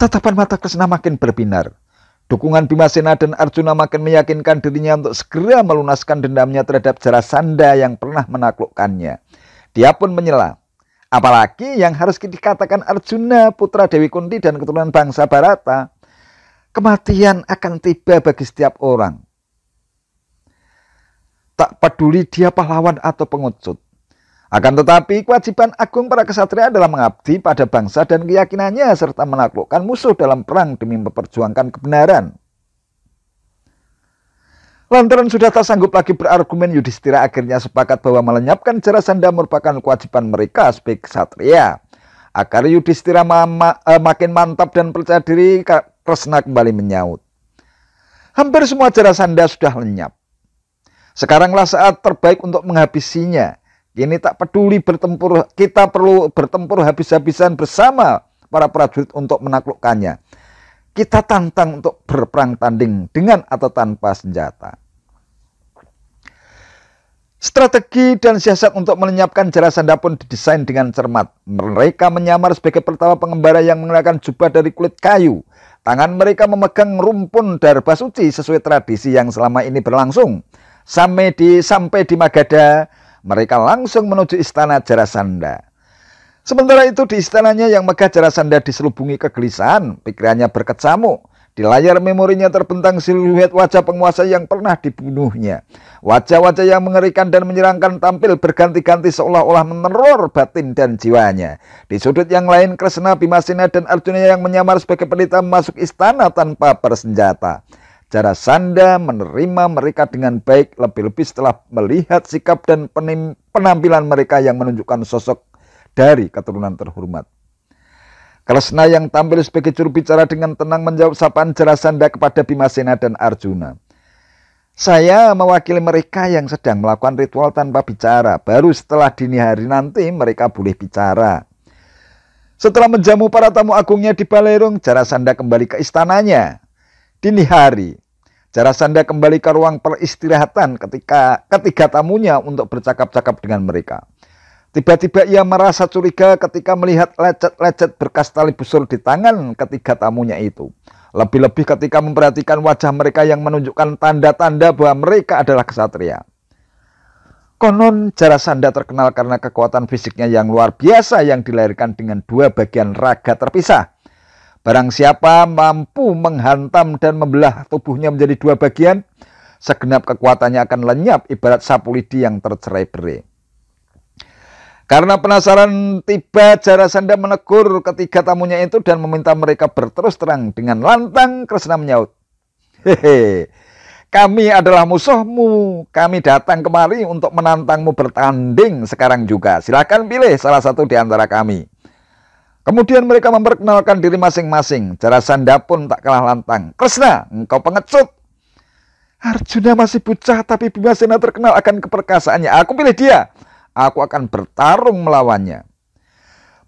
Tatapan mata Kresna makin berbinar. Dukungan Bimasena dan Arjuna makin meyakinkan dirinya untuk segera melunaskan dendamnya terhadap Jarasandha yang pernah menaklukkannya. Dia pun menyela. Apalagi yang harus dikatakan Arjuna, putra Dewi Kunti dan keturunan bangsa Bharata. Kematian akan tiba bagi setiap orang. Tak peduli dia pahlawan atau pengecut. Akan tetapi kewajiban agung para kesatria adalah mengabdi pada bangsa dan keyakinannya serta menaklukkan musuh dalam perang demi memperjuangkan kebenaran. Lantaran sudah tak sanggup lagi berargumen, Yudhistira akhirnya sepakat bahwa melenyapkan Jarasandha merupakan kewajiban mereka sebagai kesatria. Agar Yudhistira makin mantap dan percaya diri, Kresna kembali menyaut. Hampir semua Jarasandha sudah lenyap. Sekaranglah saat terbaik untuk menghabisinya. Kini tak peduli bertempur, kita perlu bertempur habis-habisan bersama para prajurit untuk menaklukkannya. Kita tantang untuk berperang tanding dengan atau tanpa senjata. Strategi dan siasat untuk melenyapkan Jarasandha pun didesain dengan cermat. Mereka menyamar sebagai pertama pengembara yang mengenakan jubah dari kulit kayu. Tangan mereka memegang rumpun darba suci sesuai tradisi yang selama ini berlangsung. Sampai di Magadha, mereka langsung menuju istana Jarasandha. Sementara itu di istananya yang megah, Jarasandha diselubungi kegelisahan, pikirannya berkecamuk. Di layar memorinya terbentang siluet wajah penguasa yang pernah dibunuhnya. Wajah-wajah yang mengerikan dan menyeramkan tampil berganti-ganti seolah-olah meneror batin dan jiwanya. Di sudut yang lain, Kresna, Bimasena, dan Arjuna yang menyamar sebagai pendeta masuk istana tanpa bersenjata. Jarasandha menerima mereka dengan baik, lebih-lebih setelah melihat sikap dan penampilan mereka yang menunjukkan sosok dari keturunan terhormat. Kresna yang tampil sebagai juru bicara dengan tenang menjawab sapaan Jarasandha kepada Bimasena dan Arjuna. Saya mewakili mereka yang sedang melakukan ritual tanpa bicara. Baru setelah dini hari nanti mereka boleh bicara. Setelah menjamu para tamu agungnya di Balerung, Jarasandha kembali ke istananya. Dini hari, Jarasandha kembali ke ruang peristirahatan ketiga tamunya untuk bercakap-cakap dengan mereka. Tiba-tiba ia merasa curiga ketika melihat lecet-lecet berkas tali busur di tangan ketiga tamunya itu. Lebih-lebih ketika memperhatikan wajah mereka yang menunjukkan tanda-tanda bahwa mereka adalah kesatria. Konon Jarasandha terkenal karena kekuatan fisiknya yang luar biasa yang dilahirkan dengan dua bagian raga terpisah. Barang siapa mampu menghantam dan membelah tubuhnya menjadi dua bagian, segenap kekuatannya akan lenyap ibarat sapu lidi yang tercerai-berai. Karena penasaran, tiba Jarasandha menegur ketiga tamunya itu dan meminta mereka berterus terang. Dengan lantang Kresna menyaut, "Hehe, kami adalah musuhmu. Kami datang kemari untuk menantangmu bertanding sekarang juga. Silakan pilih salah satu di antara kami." Kemudian mereka memperkenalkan diri masing-masing. Jarasandha pun tak kalah lantang. "Kresna, engkau pengecut. Arjuna masih bocah, tapi Bimasena terkenal akan keperkasaannya. Aku pilih dia. Aku akan bertarung melawannya."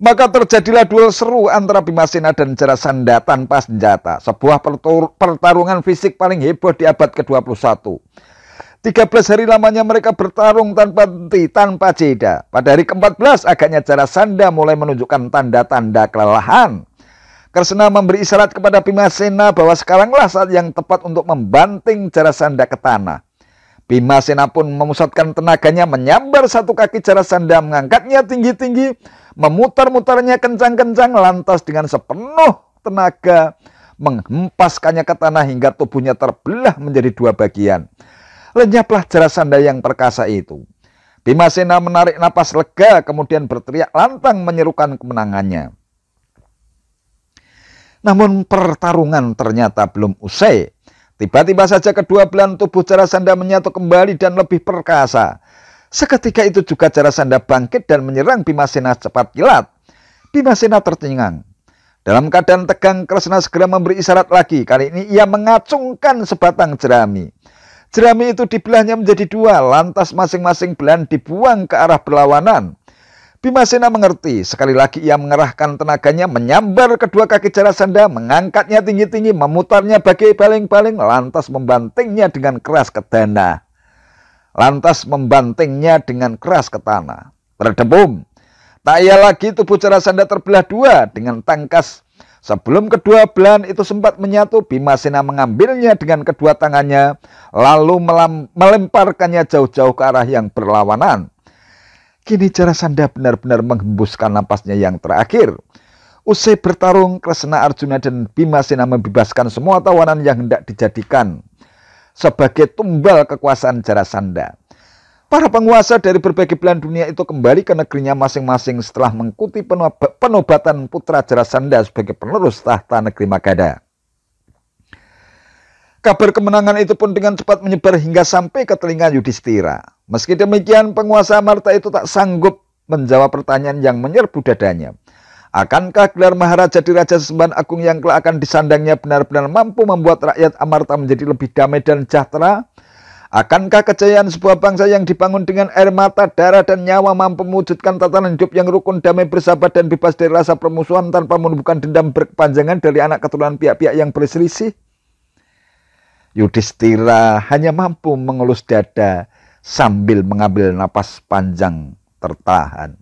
Maka terjadilah duel seru antara Bimasena dan Jarasandha tanpa senjata. Sebuah pertarungan fisik paling heboh di abad ke-21. 13 hari lamanya mereka bertarung tanpa henti, tanpa jeda. Pada hari ke-14 agaknya Jarasandha mulai menunjukkan tanda-tanda kelelahan. Kresna memberi isyarat kepada Bimasena bahwa sekaranglah saat yang tepat untuk membanting Jarasandha ke tanah. Bimasena pun memusatkan tenaganya, menyambar satu kaki Jarasandha, mengangkatnya tinggi-tinggi, memutar-mutarnya kencang-kencang, lantas dengan sepenuh tenaga menghempaskannya ke tanah hingga tubuhnya terbelah menjadi dua bagian. Lenyaplah Jarasandha yang perkasa itu. Bhimasena menarik napas lega, kemudian berteriak lantang menyerukan kemenangannya. Namun pertarungan ternyata belum usai. Tiba-tiba saja kedua belahan tubuh Jarasandha menyatu kembali dan lebih perkasa. Seketika itu juga Jarasandha bangkit dan menyerang Bhimasena cepat kilat. Bhimasena tercengang. Dalam keadaan tegang, Kresna segera memberi isyarat lagi. Kali ini ia mengacungkan sebatang jerami. Jerami itu dibelahnya menjadi dua, lantas masing-masing belahan dibuang ke arah berlawanan. Bhimasena mengerti. Sekali lagi ia mengerahkan tenaganya, menyambar kedua kaki Jarasandha, mengangkatnya tinggi-tinggi, memutarnya bagai baling-baling, lantas membantingnya dengan keras ke tanah. Berdebum. Tak ia lagi tubuh Jarasandha terbelah dua dengan tangkas. Sebelum kedua belahan itu sempat menyatu, Bhimasena mengambilnya dengan kedua tangannya, lalu melemparkannya jauh-jauh ke arah yang berlawanan. Kini Jarasandha benar-benar menghembuskan napasnya yang terakhir. Usai bertarung, Kresna, Arjuna, dan Bhimasena membebaskan semua tawanan yang hendak dijadikan sebagai tumbal kekuasaan Jarasandha. Para penguasa dari berbagai belahan dunia itu kembali ke negerinya masing-masing setelah mengikuti penobatan putra Jarasandha sebagai penerus tahta negeri Magadha. Kabar kemenangan itu pun dengan cepat menyebar hingga sampai ke telinga Yudhistira. Meski demikian, penguasa Amarta itu tak sanggup menjawab pertanyaan yang menyerbu dadanya. Akankah gelar Maharaja di Raja Sesembahan Agung yang kelak akan disandangnya benar-benar mampu membuat rakyat Amarta menjadi lebih damai dan sejahtera? Akankah kejayaan sebuah bangsa yang dibangun dengan air mata, darah, dan nyawa mampu mewujudkan tatanan hidup yang rukun, damai, bersahabat, dan bebas dari rasa permusuhan tanpa menumbuhkan dendam berkepanjangan dari anak keturunan pihak-pihak yang berselisih? Yudhistira hanya mampu mengelus dada sambil mengambil napas panjang tertahan.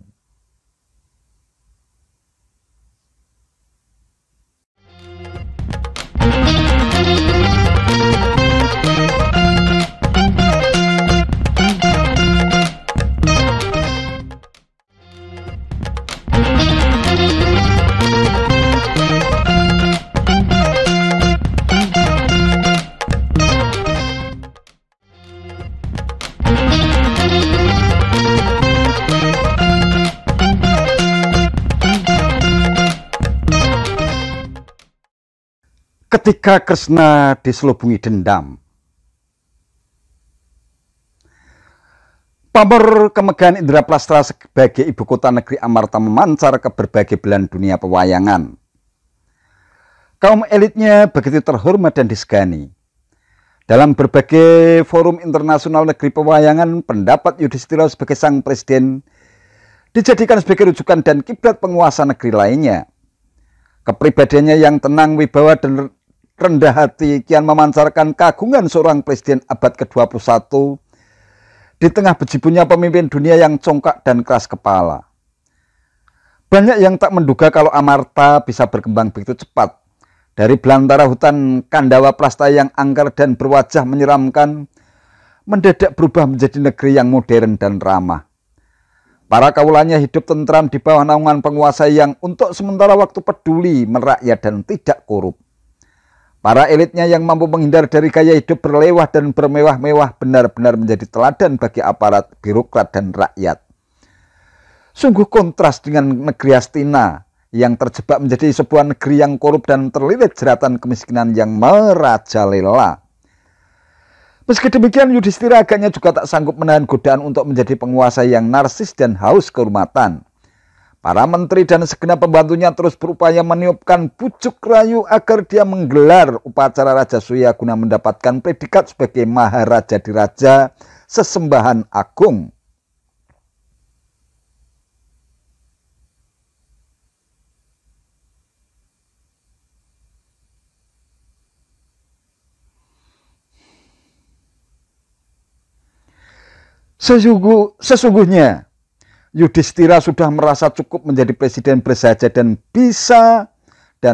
Ketika Kresna diselubungi dendam, pamor kemegahan Indraplastra sebagai ibu kota negeri Amarta memancar ke berbagai belahan dunia pewayangan. Kaum elitnya begitu terhormat dan disegani. Dalam berbagai forum internasional negeri pewayangan, pendapat Yudhistira sebagai sang presiden dijadikan sebagai rujukan dan kiblat penguasa negeri lainnya. Kepribadiannya yang tenang, wibawa, dan rendah hati kian memancarkan kagungan seorang presiden abad ke-21 di tengah bejibunnya pemimpin dunia yang congkak dan keras kepala. Banyak yang tak menduga kalau Amarta bisa berkembang begitu cepat. Dari belantara hutan Kandawa Prasta yang angker dan berwajah menyeramkan, mendadak berubah menjadi negeri yang modern dan ramah. Para kaulanya hidup tentram di bawah naungan penguasa yang untuk sementara waktu peduli merakyat dan tidak korup. Para elitnya yang mampu menghindar dari gaya hidup berlewah dan bermewah-mewah benar-benar menjadi teladan bagi aparat, birokrat, dan rakyat. Sungguh kontras dengan negeri Hastina yang terjebak menjadi sebuah negeri yang korup dan terlilit jeratan kemiskinan yang merajalela. Meski demikian, Yudhistira agaknya juga tak sanggup menahan godaan untuk menjadi penguasa yang narsis dan haus kehormatan. Para menteri dan segenap pembantunya terus berupaya meniupkan bujuk rayu agar dia menggelar upacara Raja Surya guna mendapatkan predikat sebagai Maharaja di Raja Sesembahan Agung. Sesungguhnya Yudhistira sudah merasa cukup menjadi presiden bersahaja dan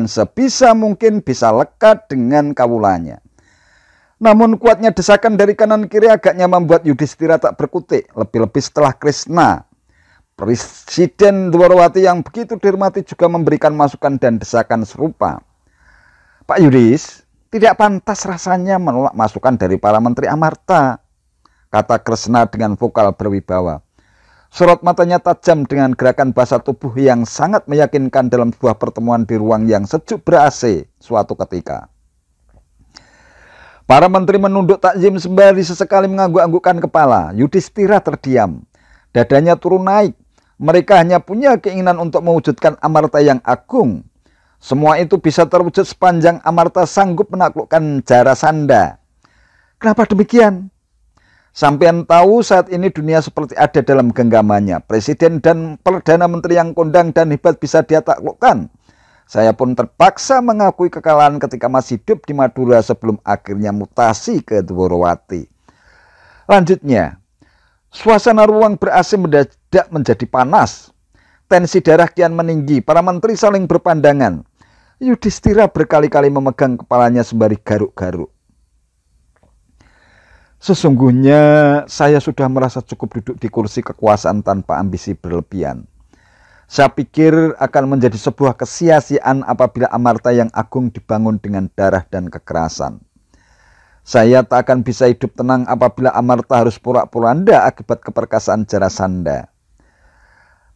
sebisa mungkin bisa lekat dengan kawulanya. Namun kuatnya desakan dari kanan kiri agaknya membuat Yudhistira tak berkutik, lebih-lebih setelah Kresna. Presiden Dwarawati yang begitu dihormati juga memberikan masukan dan desakan serupa. Pak Yudis, tidak pantas rasanya menolak masukan dari para menteri Amarta, kata Kresna dengan vokal berwibawa. Sorot matanya tajam dengan gerakan bahasa tubuh yang sangat meyakinkan dalam sebuah pertemuan di ruang yang sejuk ber-AC suatu ketika. Para menteri menunduk takzim sembari sesekali mengangguk-anggukkan kepala. Yudhistira terdiam. Dadanya turun naik. Mereka hanya punya keinginan untuk mewujudkan Amarta yang agung. Semua itu bisa terwujud sepanjang Amarta sanggup menaklukkan Jarasandha. Kenapa demikian? Sampean tahu saat ini dunia seperti ada dalam genggamannya. Presiden dan Perdana Menteri yang kondang dan hebat bisa dia taklukkan. Saya pun terpaksa mengakui kekalahan ketika masih hidup di Madura sebelum akhirnya mutasi ke Dwarawati. Lanjutnya, suasana ruang ber-AC mendadak menjadi panas. Tensi darah kian meninggi, para menteri saling berpandangan. Yudhistira berkali-kali memegang kepalanya sembari garuk-garuk. Sesungguhnya saya sudah merasa cukup duduk di kursi kekuasaan tanpa ambisi berlebihan. Saya pikir akan menjadi sebuah kesia-siaan apabila Amarta yang agung dibangun dengan darah dan kekerasan. Saya tak akan bisa hidup tenang apabila Amarta harus porak-poranda akibat keperkasaan Jarasandha.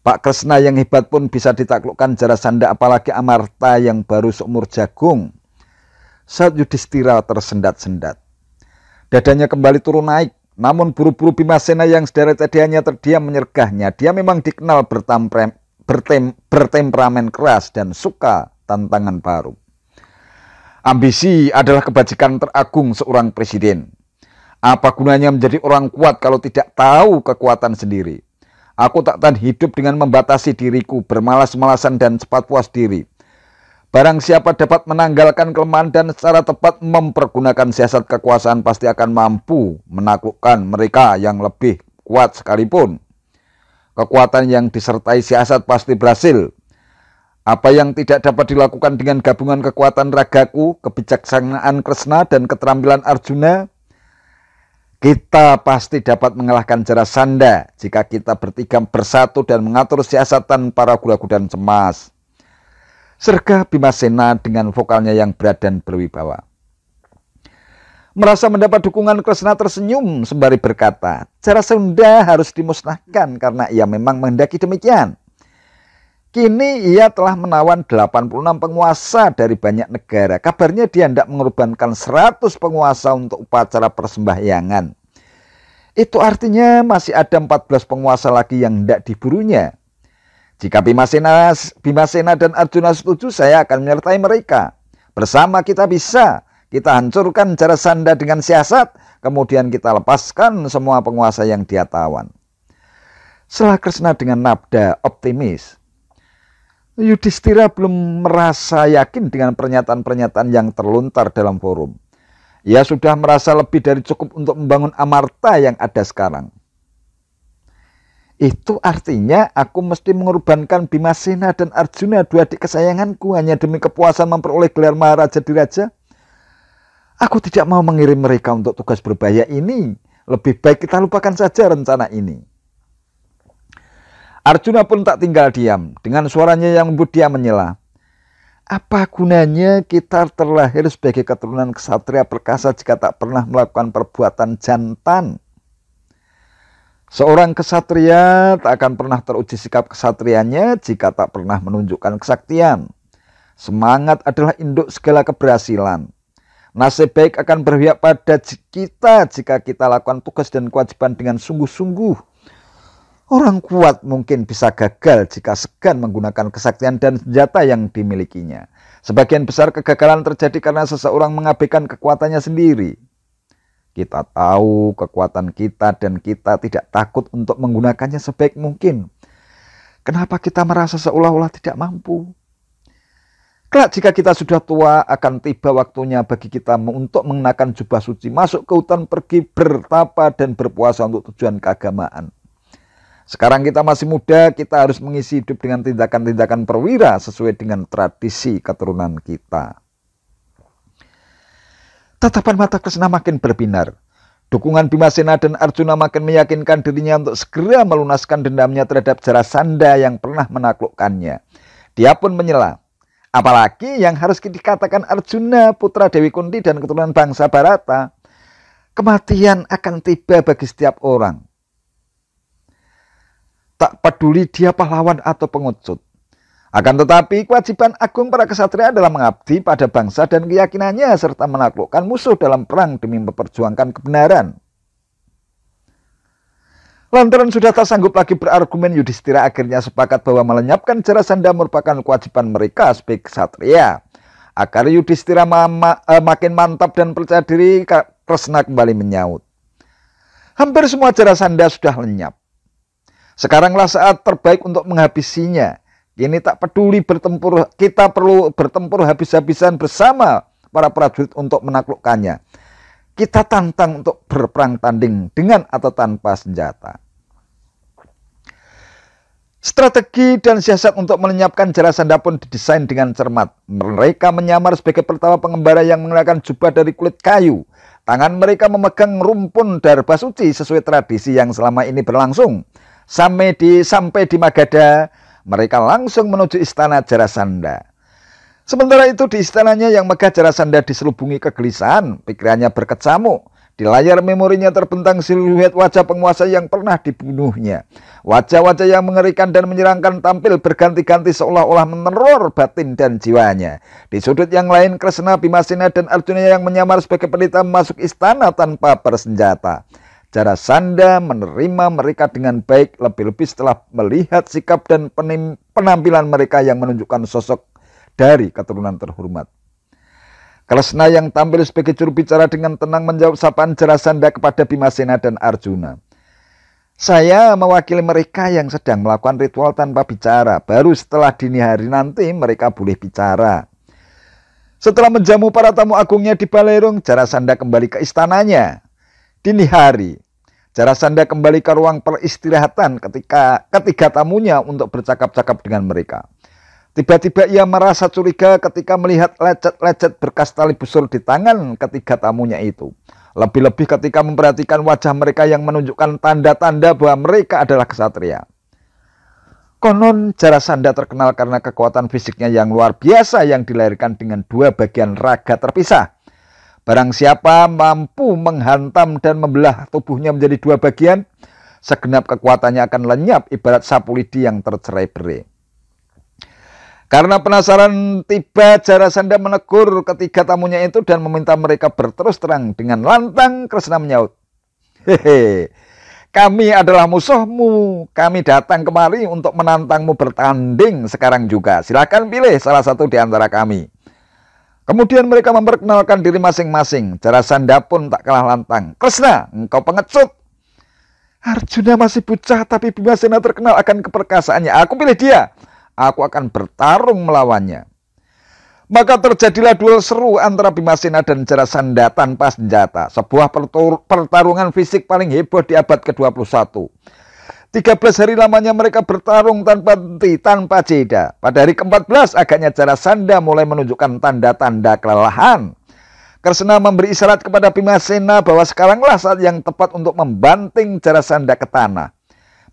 Pak Kresna yang hebat pun bisa ditaklukkan Jarasandha, apalagi Amarta yang baru seumur jagung. Saat Yudhistira tersendat-sendat. Dadanya kembali turun naik, namun buru-buru Bimasena yang sederet tadinya terdiam menyergahnya. Dia memang dikenal bertemperamen keras dan suka tantangan baru. Ambisi adalah kebajikan teragung seorang presiden. Apa gunanya menjadi orang kuat kalau tidak tahu kekuatan sendiri? Aku tak tahan hidup dengan membatasi diriku, bermalas-malasan dan cepat puas diri. Barang siapa dapat menanggalkan kelemahan dan secara tepat mempergunakan siasat kekuasaan pasti akan mampu menaklukkan mereka yang lebih kuat sekalipun. Kekuatan yang disertai siasat pasti berhasil. Apa yang tidak dapat dilakukan dengan gabungan kekuatan ragaku, kebijaksanaan Kresna dan keterampilan Arjuna, kita pasti dapat mengalahkan Jarasandha jika kita bertiga bersatu dan mengatur siasat tanpa ragu-ragu dan cemas. Sergah Bimasena dengan vokalnya yang berat dan berwibawa. Merasa mendapat dukungan, Kresna tersenyum sembari berkata, Jarasandha harus dimusnahkan karena ia memang menghendaki demikian. Kini ia telah menawan 86 penguasa dari banyak negara. Kabarnya dia hendak mengorbankan 100 penguasa untuk upacara persembahyangan. Itu artinya masih ada 14 penguasa lagi yang hendak diburunya. Jika Bimasena dan Arjuna setuju, saya akan menyertai mereka. Bersama kita hancurkan Jarasandha dengan siasat, kemudian kita lepaskan semua penguasa yang dia tawan. Setelah Kresna dengan nada optimis, Yudhistira belum merasa yakin dengan pernyataan-pernyataan yang terlontar dalam forum. Ia sudah merasa lebih dari cukup untuk membangun Amarta yang ada sekarang. Itu artinya aku mesti mengorbankan Bimasena dan Arjuna, dua adik kesayanganku, hanya demi kepuasan memperoleh gelar Maharaja Diraja. Aku tidak mau mengirim mereka untuk tugas berbahaya ini. Lebih baik kita lupakan saja rencana ini. Arjuna pun tak tinggal diam. Dengan suaranya yang lembut dia menyela. Apa gunanya kita terlahir sebagai keturunan ksatria perkasa jika tak pernah melakukan perbuatan jantan? Seorang ksatria tak akan pernah teruji sikap ksatrianya jika tak pernah menunjukkan kesaktian. Semangat adalah induk segala keberhasilan. Nasib baik akan berpihak pada kita jika kita lakukan tugas dan kewajiban dengan sungguh-sungguh. Orang kuat mungkin bisa gagal jika segan menggunakan kesaktian dan senjata yang dimilikinya. Sebagian besar kegagalan terjadi karena seseorang mengabaikan kekuatannya sendiri. Kita tahu kekuatan kita dan kita tidak takut untuk menggunakannya sebaik mungkin. Kenapa kita merasa seolah-olah tidak mampu? Kelak jika kita sudah tua, akan tiba waktunya bagi kita untuk mengenakan jubah suci, masuk ke hutan, pergi bertapa dan berpuasa untuk tujuan keagamaan. Sekarang kita masih muda, kita harus mengisi hidup dengan tindakan-tindakan perwira sesuai dengan tradisi keturunan kita. Tatapan mata Kresna makin berbinar. Dukungan Bimasena dan Arjuna makin meyakinkan dirinya untuk segera melunaskan dendamnya terhadap Jarasandha yang pernah menaklukkannya. Dia pun menyela, Apalagi yang harus dikatakan Arjuna, putra Dewi Kunti dan keturunan bangsa Bharata. Kematian akan tiba bagi setiap orang. Tak peduli dia pahlawan atau pengecut. Akan tetapi kewajiban agung para kesatria adalah mengabdi pada bangsa dan keyakinannya serta menaklukkan musuh dalam perang demi memperjuangkan kebenaran. Lantaran sudah tak sanggup lagi berargumen, Yudhistira akhirnya sepakat bahwa melenyapkan Jarasandha merupakan kewajiban mereka sebagai kesatria. Agar Yudhistira makin mantap dan percaya diri, Kresna kembali menyaut. Hampir semua Jarasandha sudah lenyap. Sekaranglah saat terbaik untuk menghabisinya. Kini tak peduli bertempur, kita perlu bertempur habis-habisan bersama para prajurit untuk menaklukkannya. Kita tantang untuk berperang tanding dengan atau tanpa senjata. Strategi dan siasat untuk melenyapkan Jarasandha pun didesain dengan cermat. Mereka menyamar sebagai pertama pengembara yang mengenakan jubah dari kulit kayu. Tangan mereka memegang rumpun darba suci sesuai tradisi yang selama ini berlangsung. Sampai di Magadha, mereka langsung menuju istana Jarasandha. Sementara itu di istananya yang megah, Jarasandha diselubungi kegelisahan, pikirannya berkecamuk. Di layar memorinya terbentang siluet wajah penguasa yang pernah dibunuhnya. Wajah-wajah yang mengerikan dan menyeramkan tampil berganti-ganti seolah-olah meneror batin dan jiwanya. Di sudut yang lain, Kresna, Bimasena, dan Arjuna yang menyamar sebagai pendeta masuk istana tanpa bersenjata. Jarasandha menerima mereka dengan baik, lebih-lebih setelah melihat sikap dan penampilan mereka yang menunjukkan sosok dari keturunan terhormat. Kresna yang tampil sebagai juru bicara dengan tenang menjawab sapaan Jarasandha kepada Bimasena dan Arjuna. Saya mewakili mereka yang sedang melakukan ritual tanpa bicara. Baru setelah dini hari nanti mereka boleh bicara. Setelah menjamu para tamu agungnya di Balerung, Jarasandha kembali ke istananya. Dini hari, Jarasandha kembali ke ruang peristirahatan ketika ketiga tamunya untuk bercakap-cakap dengan mereka. Tiba-tiba ia merasa curiga ketika melihat lecet-lecet berkas tali busur di tangan ketiga tamunya itu. Lebih-lebih ketika memperhatikan wajah mereka yang menunjukkan tanda-tanda bahwa mereka adalah kesatria. Konon Jarasandha terkenal karena kekuatan fisiknya yang luar biasa yang dilahirkan dengan dua bagian raga terpisah. Barang siapa mampu menghantam dan membelah tubuhnya menjadi dua bagian, segenap kekuatannya akan lenyap ibarat sapu lidi yang tercerai-berai. Karena penasaran, tiba Jarasandha menegur ketiga tamunya itu dan meminta mereka berterus terang. Dengan lantang Kresna menyaut, "Hehe, kami adalah musuhmu. Kami datang kemari untuk menantangmu bertanding sekarang juga. Silakan pilih salah satu di antara kami." Kemudian mereka memperkenalkan diri masing-masing. Jarasandha pun tak kalah lantang. "Kresna, engkau pengecut. Arjuna masih bocah, tapi Bimasena terkenal akan keperkasaannya. Aku pilih dia. Aku akan bertarung melawannya." Maka terjadilah duel seru antara Bimasena dan Jarasandha tanpa senjata. Sebuah pertarungan fisik paling heboh di abad ke-21. 13 hari lamanya mereka bertarung tanpa henti, tanpa jeda. Pada hari ke-14 agaknya Jarasandha mulai menunjukkan tanda-tanda kelelahan. Kresna memberi isyarat kepada Bimasena bahwa sekaranglah saat yang tepat untuk membanting Jarasandha ke tanah.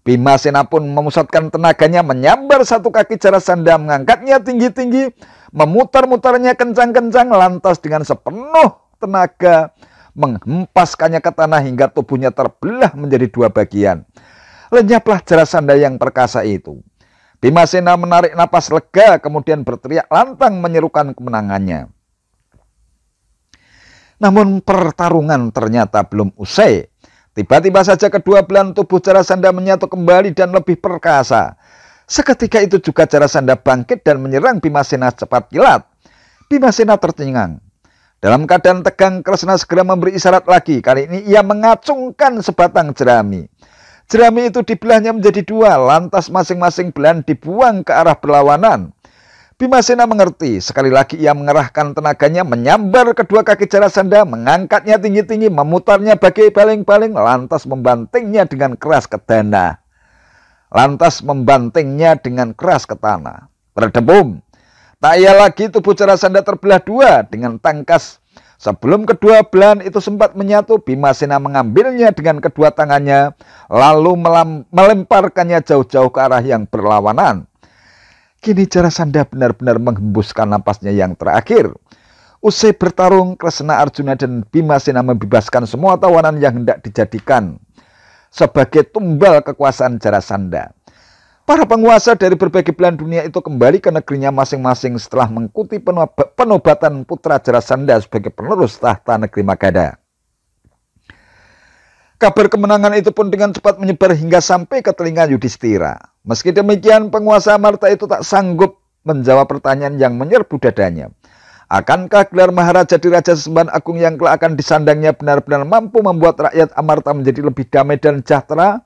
Bimasena pun memusatkan tenaganya, menyambar satu kaki Jarasandha, mengangkatnya tinggi-tinggi, memutar-mutarnya kencang-kencang, lantas dengan sepenuh tenaga menghempaskannya ke tanah hingga tubuhnya terbelah menjadi dua bagian. Lenyaplah Jarasandha yang perkasa itu. Bimasena menarik napas lega, kemudian berteriak lantang menyerukan kemenangannya. Namun pertarungan ternyata belum usai. Tiba-tiba saja kedua belahan tubuh Jarasandha menyatu kembali dan lebih perkasa. Seketika itu juga Jarasandha bangkit dan menyerang Bimasena cepat kilat. Bimasena tercengang. Dalam keadaan tegang, Kresna segera memberi isyarat lagi. Kali ini ia mengacungkan sebatang jerami. Jerami itu dibelahnya menjadi dua, lantas masing-masing belahan dibuang ke arah berlawanan. Bimasena mengerti. Sekali lagi ia mengerahkan tenaganya, menyambar kedua kaki Jarasandha, mengangkatnya tinggi-tinggi, memutarnya bagai baling-baling, lantas membantingnya dengan keras ke tanah. Berdebum. Tak ia lagi tubuh Jarasandha terbelah dua dengan tangkas. Sebelum kedua belahan itu sempat menyatu, Bimasena mengambilnya dengan kedua tangannya, lalu melemparkannya jauh-jauh ke arah yang berlawanan. Kini Jarasandha benar-benar menghembuskan napasnya yang terakhir. Usai bertarung, Kresna, Arjuna, dan Bimasena membebaskan semua tawanan yang hendak dijadikan sebagai tumbal kekuasaan Jarasandha. Para penguasa dari berbagai belahan dunia itu kembali ke negerinya masing-masing setelah mengikuti penobatan putra Jarasandha sebagai penerus tahta negeri Magadha. Kabar kemenangan itu pun dengan cepat menyebar hingga sampai ke telinga Yudhistira. Meski demikian, penguasa Amarta itu tak sanggup menjawab pertanyaan yang menyerbu dadanya. Akankah gelar Maharaja di Raja Sesembahan Agung yang kelak akan disandangnya benar-benar mampu membuat rakyat Amarta menjadi lebih damai dan sejahtera?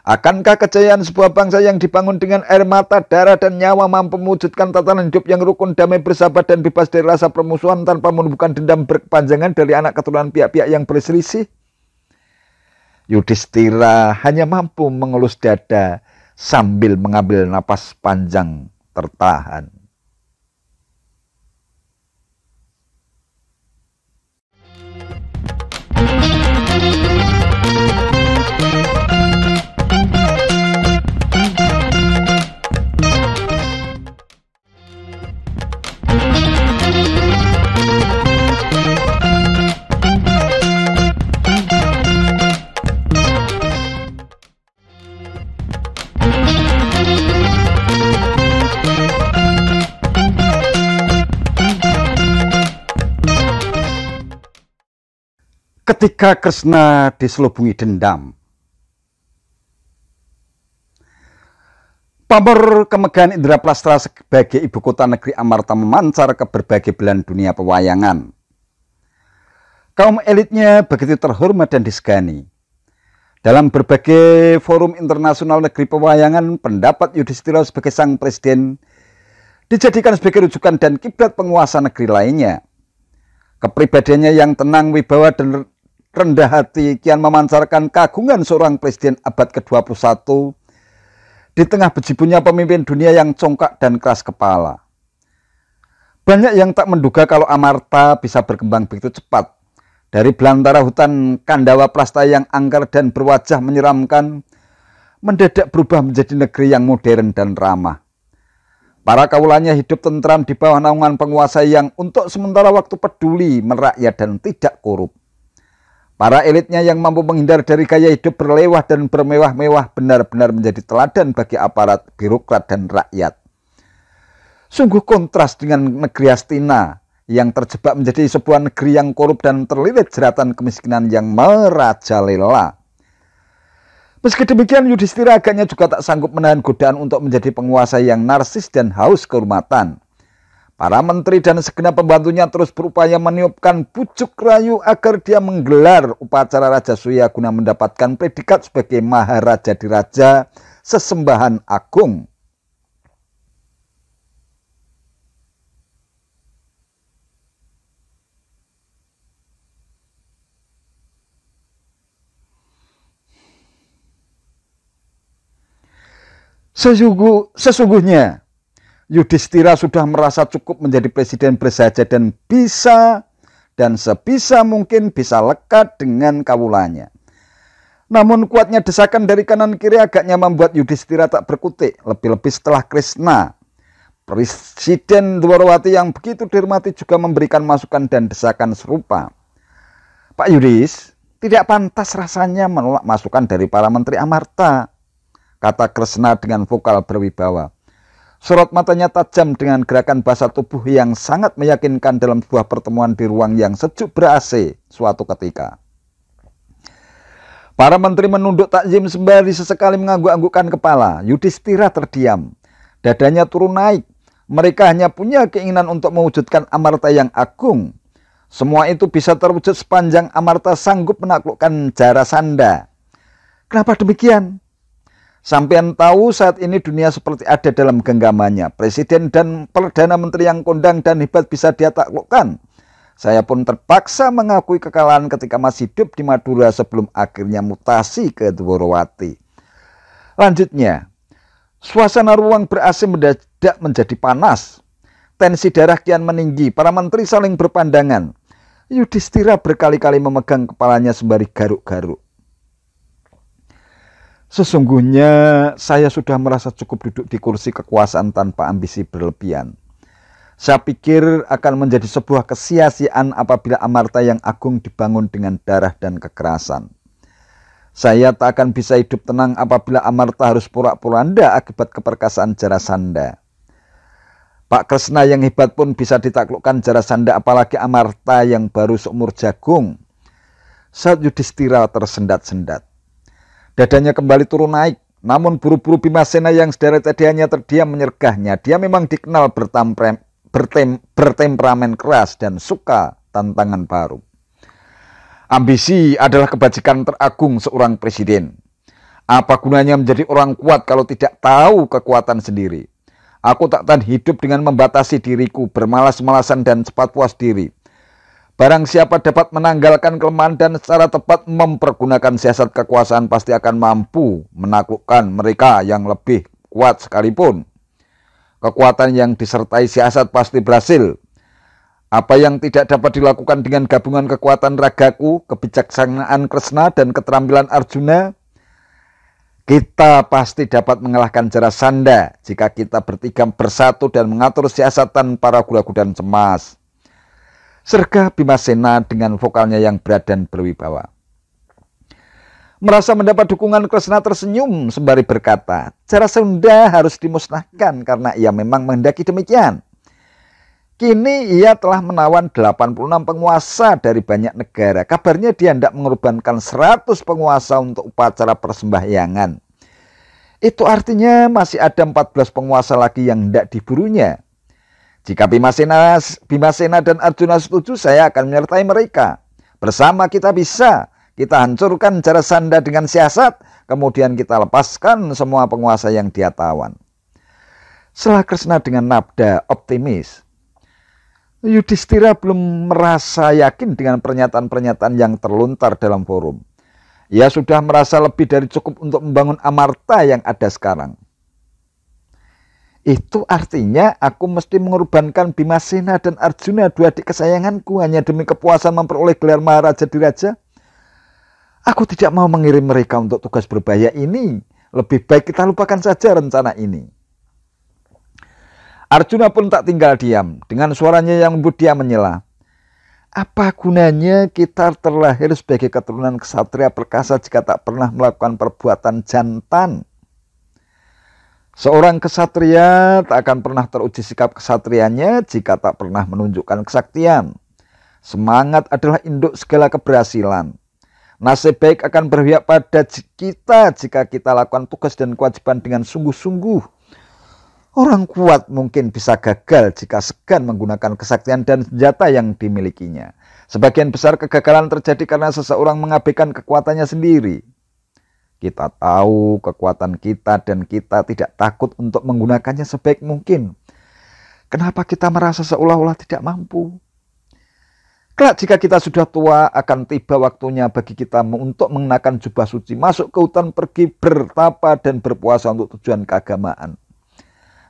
Akankah kejayaan sebuah bangsa yang dibangun dengan air mata, darah, dan nyawa mampu mewujudkan tatanan hidup yang rukun, damai, bersahabat, dan bebas dari rasa permusuhan tanpa menumbuhkan dendam berkepanjangan dari anak keturunan pihak-pihak yang berselisih? Yudhistira hanya mampu mengelus dada sambil mengambil napas panjang tertahan. Ketika Kresna diselubungi dendam, pamor kemegahan Indraprastha sebagai ibu kota negeri Amarta memancar ke berbagai belahan dunia pewayangan. Kaum elitnya begitu terhormat dan disegani. Dalam berbagai forum internasional negeri pewayangan, pendapat Yudhistira sebagai sang presiden dijadikan sebagai rujukan dan kiblat penguasa negeri lainnya. Kepribadiannya yang tenang, wibawa, dan rendah hati kian memancarkan kagungan seorang presiden abad ke-21 di tengah bejibunnya pemimpin dunia yang congkak dan keras kepala. Banyak yang tak menduga kalau Amarta bisa berkembang begitu cepat. Dari belantara hutan Kandawa Prastha yang angker dan berwajah menyeramkan, mendadak berubah menjadi negeri yang modern dan ramah. Para kaulanya hidup tentram di bawah naungan penguasa yang untuk sementara waktu peduli merakyat dan tidak korup. Para elitnya yang mampu menghindar dari gaya hidup berlewah dan bermewah-mewah benar-benar menjadi teladan bagi aparat, birokrat, dan rakyat. Sungguh kontras dengan negeri Hastina yang terjebak menjadi sebuah negeri yang korup dan terlilit jeratan kemiskinan yang merajalela. Meski demikian, Yudhistira agaknya juga tak sanggup menahan godaan untuk menjadi penguasa yang narsis dan haus kehormatan. Para menteri dan segenap pembantunya terus berupaya meniupkan bujuk rayu agar dia menggelar upacara Raja Surya guna mendapatkan predikat sebagai Maharaja di Raja Sesembahan Agung. Sesungguhnya Yudhistira sudah merasa cukup menjadi presiden bersahaja dan sebisa mungkin bisa lekat dengan kawulanya. Namun kuatnya desakan dari kanan kiri agaknya membuat Yudhistira tak berkutik, lebih-lebih setelah Kresna. Presiden Dwarawati yang begitu dihormati juga memberikan masukan dan desakan serupa. Pak Yudhis, tidak pantas rasanya menolak masukan dari para menteri Amarta, kata Kresna dengan vokal berwibawa. Sorot matanya tajam dengan gerakan bahasa tubuh yang sangat meyakinkan dalam sebuah pertemuan di ruang yang sejuk ber-AC suatu ketika. Para menteri menunduk takzim sembari sesekali mengangguk-anggukkan kepala. Yudhistira terdiam. Dadanya turun naik. Mereka hanya punya keinginan untuk mewujudkan Amarta yang agung. Semua itu bisa terwujud sepanjang Amarta sanggup menaklukkan Jarasandha. Kenapa demikian? Sampean tahu saat ini dunia seperti ada dalam genggamannya. Presiden dan Perdana Menteri yang kondang dan hebat bisa dia taklukkan. Saya pun terpaksa mengakui kekalahan ketika masih hidup di Madura sebelum akhirnya mutasi ke Dwarawati. Lanjutnya, suasana ruang ber-AC mendadak menjadi panas. Tensi darah kian meninggi, para menteri saling berpandangan. Yudhistira berkali-kali memegang kepalanya sembari garuk-garuk. Sesungguhnya saya sudah merasa cukup duduk di kursi kekuasaan tanpa ambisi berlebihan. Saya pikir akan menjadi sebuah kesia-siaan apabila amarta yang agung dibangun dengan darah dan kekerasan. Saya tak akan bisa hidup tenang apabila amarta harus porak-poranda akibat keperkasaan Jarasandha. Pak Kresna yang hebat pun bisa ditaklukkan Jarasandha, apalagi amarta yang baru seumur jagung. Saat Yudhistira tersendat-sendat, dadanya kembali turun naik. Namun buru-buru Bimasena yang sederet tadi hanya terdiam menyergahnya. Dia memang dikenal bertemperamen keras dan suka tantangan baru. Ambisi adalah kebajikan teragung seorang presiden. Apa gunanya menjadi orang kuat kalau tidak tahu kekuatan sendiri? Aku tak tahan hidup dengan membatasi diriku, bermalas-malasan dan cepat puas diri. Barang siapa dapat menanggalkan kelemahan dan secara tepat mempergunakan siasat kekuasaan pasti akan mampu menaklukkan mereka yang lebih kuat sekalipun. Kekuatan yang disertai siasat pasti berhasil. Apa yang tidak dapat dilakukan dengan gabungan kekuatan ragaku, kebijaksanaan Kresna dan keterampilan Arjuna, kita pasti dapat mengalahkan Jarasandha jika kita bertiga bersatu dan mengatur siasat tanpa ragu-ragu dan cemas. Sergah Bimasena dengan vokalnya yang berat dan berwibawa. Merasa mendapat dukungan, Kresna tersenyum sembari berkata, Jarasandha harus dimusnahkan karena ia memang menghendaki demikian. Kini ia telah menawan 86 penguasa dari banyak negara. Kabarnya dia hendak mengorbankan 100 penguasa untuk upacara persembahyangan. Itu artinya masih ada 14 penguasa lagi yang hendak diburunya. Jika Bimasena dan Arjuna setuju, saya akan menyertai mereka. Bersama kita hancurkan Jarasandha dengan siasat, kemudian kita lepaskan semua penguasa yang dia tawan. Setelah Kresna dengan nada optimis, Yudhistira belum merasa yakin dengan pernyataan-pernyataan yang terlontar dalam forum. Ia sudah merasa lebih dari cukup untuk membangun amarta yang ada sekarang. Itu artinya aku mesti mengorbankan Bimasena dan Arjuna, dua adik kesayanganku, hanya demi kepuasan memperoleh gelar Maharaja Diraja. Aku tidak mau mengirim mereka untuk tugas berbahaya ini. Lebih baik kita lupakan saja rencana ini. Arjuna pun tak tinggal diam. Dengan suaranya yang lembut dia menyela. Apa gunanya kita terlahir sebagai keturunan ksatria perkasa jika tak pernah melakukan perbuatan jantan? Seorang ksatria tak akan pernah teruji sikap ksatrianya jika tak pernah menunjukkan kesaktian. Semangat adalah induk segala keberhasilan. Nasib baik akan berpihak pada kita jika kita lakukan tugas dan kewajiban dengan sungguh-sungguh. Orang kuat mungkin bisa gagal jika segan menggunakan kesaktian dan senjata yang dimilikinya. Sebagian besar kegagalan terjadi karena seseorang mengabaikan kekuatannya sendiri. Kita tahu kekuatan kita dan kita tidak takut untuk menggunakannya sebaik mungkin. Kenapa kita merasa seolah-olah tidak mampu? Kelak jika kita sudah tua, akan tiba waktunya bagi kita untuk mengenakan jubah suci, masuk ke hutan, pergi bertapa dan berpuasa untuk tujuan keagamaan.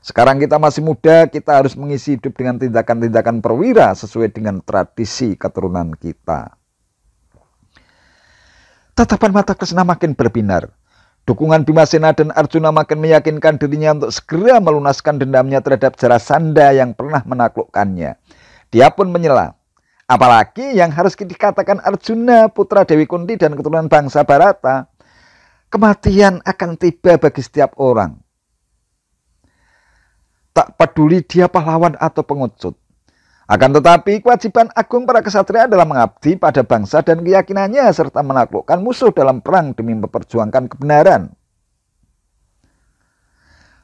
Sekarang kita masih muda, kita harus mengisi hidup dengan tindakan-tindakan perwira sesuai dengan tradisi keturunan kita. Tatapan mata Kresna makin berbinar. Dukungan Bimasena dan Arjuna makin meyakinkan dirinya untuk segera melunaskan dendamnya terhadap Jarasandha yang pernah menaklukkannya. Dia pun menyela. Apalagi yang harus dikatakan Arjuna, putra Dewi Kunti dan keturunan bangsa Bharata. Kematian akan tiba bagi setiap orang. Tak peduli dia pahlawan atau pengecut. Akan tetapi kewajiban agung para ksatria adalah mengabdi pada bangsa dan keyakinannya serta menaklukkan musuh dalam perang demi memperjuangkan kebenaran.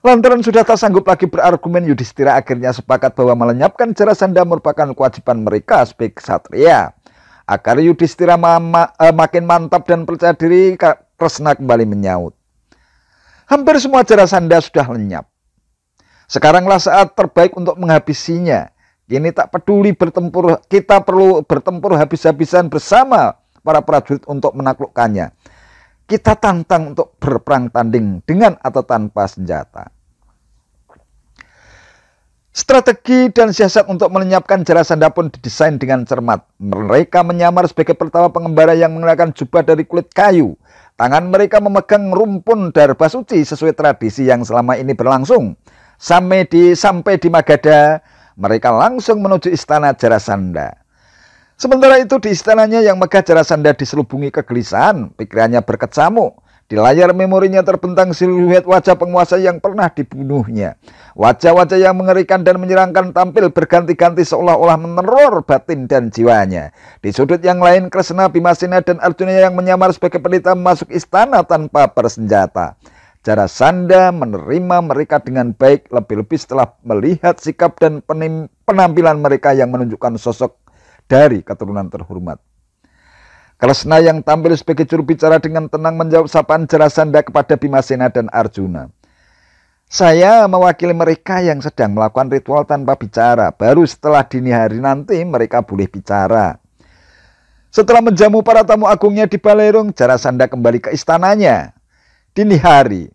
Lantaran sudah tak sanggup lagi berargumen, Yudhistira akhirnya sepakat bahwa melenyapkan Jarasandha merupakan kewajiban mereka sebagai ksatria. Agar Yudhistira makin mantap dan percaya diri, Kresna kembali menyaut. Hampir semua Jarasandha sudah lenyap. Sekaranglah saat terbaik untuk menghabisinya. Kini tak peduli bertempur, kita perlu bertempur habis-habisan bersama para prajurit untuk menaklukkannya. Kita tantang untuk berperang tanding dengan atau tanpa senjata. Strategi dan siasat untuk melenyapkan Jarasandha pun didesain dengan cermat. Mereka menyamar sebagai pertama pengembara yang mengenakan jubah dari kulit kayu. Tangan mereka memegang rumpun darba suci sesuai tradisi yang selama ini berlangsung. Sampai di Magadha, mereka langsung menuju istana Jarasandha. Sementara itu di istananya yang megah, Jarasandha diselubungi kegelisahan, pikirannya berkecamuk. Di layar memorinya terbentang siluet wajah penguasa yang pernah dibunuhnya. Wajah-wajah yang mengerikan dan menyeramkan tampil berganti-ganti seolah-olah meneror batin dan jiwanya. Di sudut yang lain, Kresna, Bimasena, dan Arjuna yang menyamar sebagai pendeta masuk istana tanpa bersenjata. Jarasandha menerima mereka dengan baik, lebih-lebih setelah melihat sikap dan penampilan mereka yang menunjukkan sosok dari keturunan terhormat. Kresna yang tampil sebagai juru bicara dengan tenang menjawab sapaan Jarasandha kepada Bimasena dan Arjuna. Saya mewakili mereka yang sedang melakukan ritual tanpa bicara. Baru setelah dini hari nanti mereka boleh bicara. Setelah menjamu para tamu agungnya di Balerung, Jarasandha kembali ke istananya. Dini hari,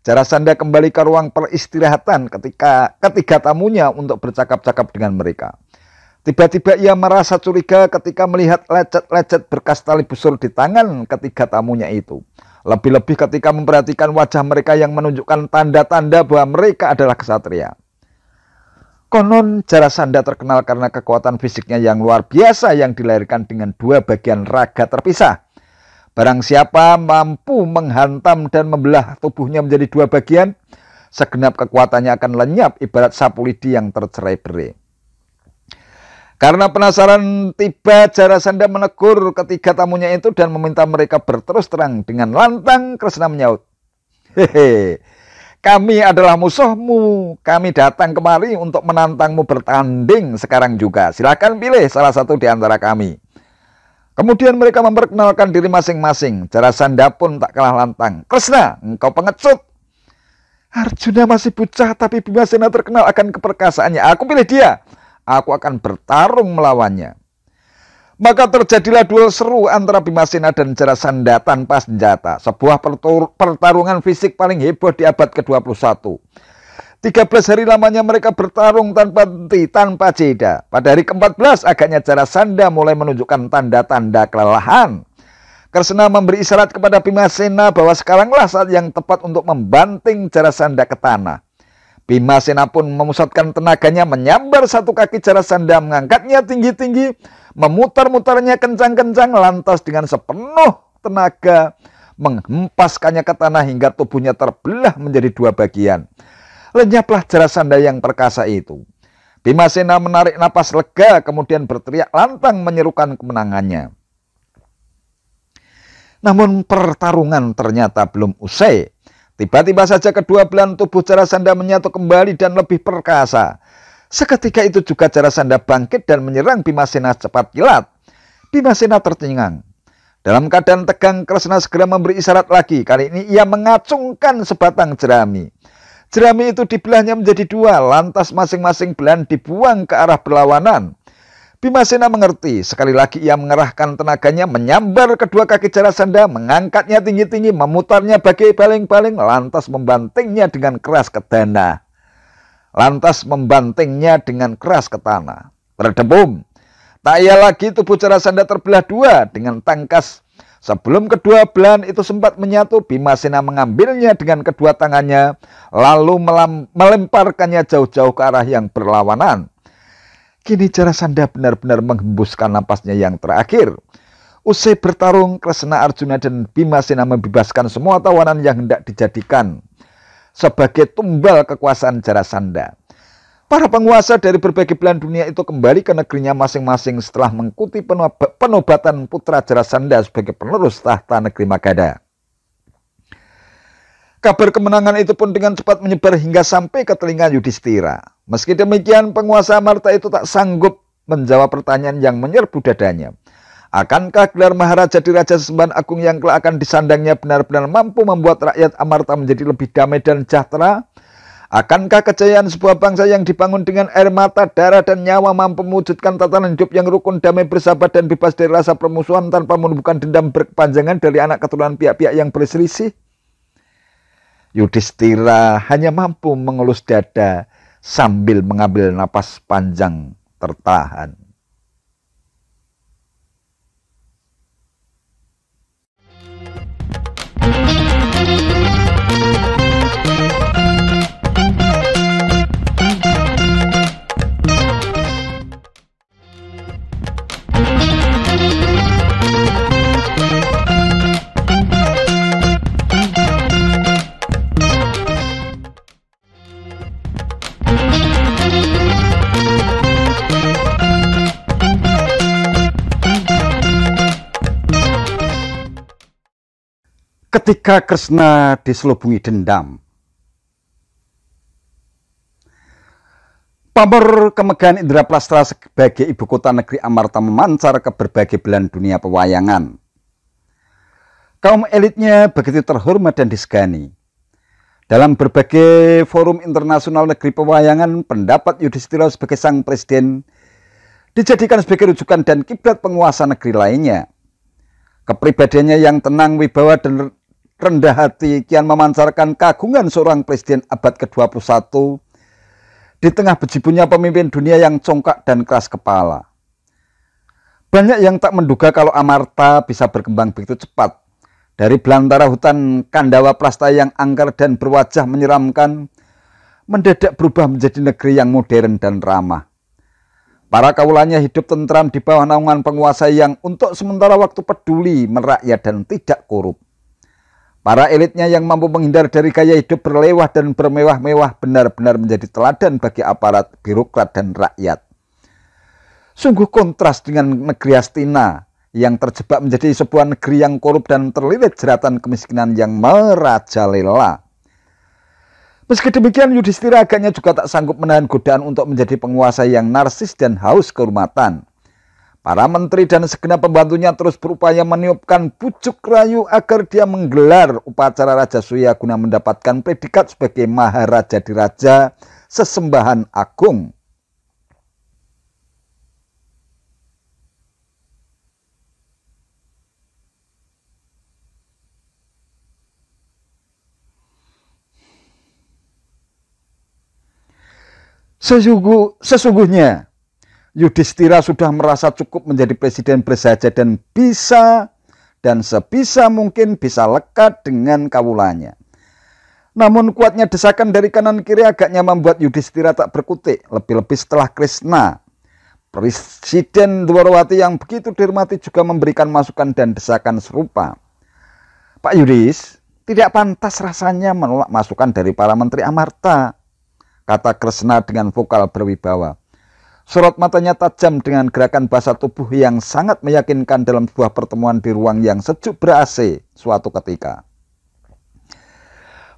Jarasandha kembali ke ruang peristirahatan ketika ketiga tamunya untuk bercakap-cakap dengan mereka. Tiba-tiba ia merasa curiga ketika melihat lecet-lecet berkas tali busur di tangan ketiga tamunya itu. Lebih-lebih ketika memperhatikan wajah mereka yang menunjukkan tanda-tanda bahwa mereka adalah ksatria. Konon Jarasandha terkenal karena kekuatan fisiknya yang luar biasa yang dilahirkan dengan dua bagian raga terpisah. Barang siapa mampu menghantam dan membelah tubuhnya menjadi dua bagian, segenap kekuatannya akan lenyap ibarat sapu lidi yang tercerai-berai. Karena penasaran, tiba Jarasandha menegur ketiga tamunya itu dan meminta mereka berterus terang. Dengan lantang Kresna menyaut, "Hehe, kami adalah musuhmu. Kami datang kemari untuk menantangmu bertanding sekarang juga. Silakan pilih salah satu di antara kami." Kemudian mereka memperkenalkan diri masing-masing. Jarasandha pun tak kalah lantang. "Kresna, engkau pengecut. Arjuna masih bocah, tapi Bimasena terkenal akan keperkasaannya. Aku pilih dia. Aku akan bertarung melawannya." Maka terjadilah duel seru antara Bimasena dan Jarasandha tanpa senjata. Sebuah pertarungan fisik paling heboh di abad ke-21. 13 hari lamanya mereka bertarung tanpa henti, tanpa jeda. Pada hari ke-14 agaknya Jarasandha mulai menunjukkan tanda-tanda kelelahan. Kresna memberi isyarat kepada Bimasena bahwa sekaranglah saat yang tepat untuk membanting Jarasandha ke tanah. Bimasena pun memusatkan tenaganya, menyambar satu kaki Jarasandha, mengangkatnya tinggi-tinggi, memutar-mutarnya kencang-kencang, lantas dengan sepenuh tenaga menghempaskannya ke tanah hingga tubuhnya terbelah menjadi dua bagian. Lenyaplah Jarasandha yang perkasa itu. Bimasena menarik napas lega, kemudian berteriak lantang menyerukan kemenangannya. Namun pertarungan ternyata belum usai. Tiba-tiba saja kedua belahan tubuh Jarasandha menyatu kembali dan lebih perkasa. Seketika itu juga Jarasandha bangkit dan menyerang Bimasena cepat kilat. Bimasena tercengang. Dalam keadaan tegang, Kresna segera memberi isyarat lagi. Kali ini ia mengacungkan sebatang jerami. Jerami itu dibelahnya menjadi dua, lantas masing-masing belahan dibuang ke arah berlawanan. Bimasena mengerti. Sekali lagi ia mengerahkan tenaganya, menyambar kedua kaki Jarasandha, mengangkatnya tinggi-tinggi, memutarnya bagai baling-baling, lantas membantingnya dengan keras ke tanah. Berdebum. Tak ia lagi tubuh Jarasandha terbelah dua dengan tangkas. Sebelum kedua belahan itu sempat menyatu, Bimasena mengambilnya dengan kedua tangannya, lalu melemparkannya jauh-jauh ke arah yang berlawanan. Kini Jarasandha benar-benar menghembuskan napasnya yang terakhir. Usai bertarung, Kresna, Arjuna, dan Bimasena membebaskan semua tawanan yang hendak dijadikan sebagai tumbal kekuasaan Jarasandha. Para penguasa dari berbagai belahan dunia itu kembali ke negerinya masing-masing setelah mengikuti penobatan putra Jarasandha sebagai penerus tahta negeri Magadha. Kabar kemenangan itu pun dengan cepat menyebar hingga sampai ke telinga Yudhistira. Meski demikian, penguasa Amarta itu tak sanggup menjawab pertanyaan yang menyerbu dadanya. Akankah gelar Maharaja di Raja Sesembahan Agung yang kelak akan disandangnya benar-benar mampu membuat rakyat Amarta menjadi lebih damai dan sejahtera? Akankah kejayaan sebuah bangsa yang dibangun dengan air mata, darah, dan nyawa mampu mewujudkan tatanan hidup yang rukun, damai, bersahabat, dan bebas dari rasa permusuhan tanpa menumbuhkan dendam berkepanjangan dari anak keturunan pihak-pihak yang berselisih? Yudhistira hanya mampu mengelus dada sambil mengambil napas panjang tertahan. Ketika Kresna diselubungi dendam, pamor kemegahan Indraplastra sebagai ibu kota negeri Amarta memancar ke berbagai belahan dunia pewayangan. Kaum elitnya begitu terhormat dan disegani. Dalam berbagai forum internasional negeri pewayangan, pendapat Yudhistira sebagai sang presiden dijadikan sebagai rujukan dan kiblat penguasa negeri lainnya. Kepribadiannya yang tenang, wibawa, dan rendah hati kian memancarkan kagungan seorang presiden abad ke-21 di tengah bejibunnya pemimpin dunia yang congkak dan keras kepala. Banyak yang tak menduga kalau Amarta bisa berkembang begitu cepat. Dari belantara hutan Kandawa Prasta yang angker dan berwajah menyeramkan, mendadak berubah menjadi negeri yang modern dan ramah. Para kaulanya hidup tentram di bawah naungan penguasa yang untuk sementara waktu peduli, merakyat, dan tidak korup. Para elitnya yang mampu menghindar dari gaya hidup berlewah dan bermewah-mewah benar-benar menjadi teladan bagi aparat, birokrat, dan rakyat. Sungguh kontras dengan negeri Hastina yang terjebak menjadi sebuah negeri yang korup dan terlilit jeratan kemiskinan yang merajalela. Meski demikian, Yudhistira agaknya juga tak sanggup menahan godaan untuk menjadi penguasa yang narsis dan haus kehormatan. Para menteri dan segenap pembantunya terus berupaya meniupkan bujuk rayu agar dia menggelar upacara Raja Suya guna mendapatkan predikat sebagai Maharaja Diraja sesembahan agung. Sesungguhnya Yudhistira sudah merasa cukup menjadi presiden bersahaja dan sebisa mungkin bisa lekat dengan kawulanya. Namun kuatnya desakan dari kanan kiri agaknya membuat Yudhistira tak berkutik, lebih-lebih setelah Kresna. Presiden Dwarawati yang begitu dihormati juga memberikan masukan dan desakan serupa. Pak Yudhis, tidak pantas rasanya menolak masukan dari para menteri Amarta, kata Kresna dengan vokal berwibawa. Sorot matanya tajam dengan gerakan bahasa tubuh yang sangat meyakinkan dalam sebuah pertemuan di ruang yang sejuk ber-AC suatu ketika.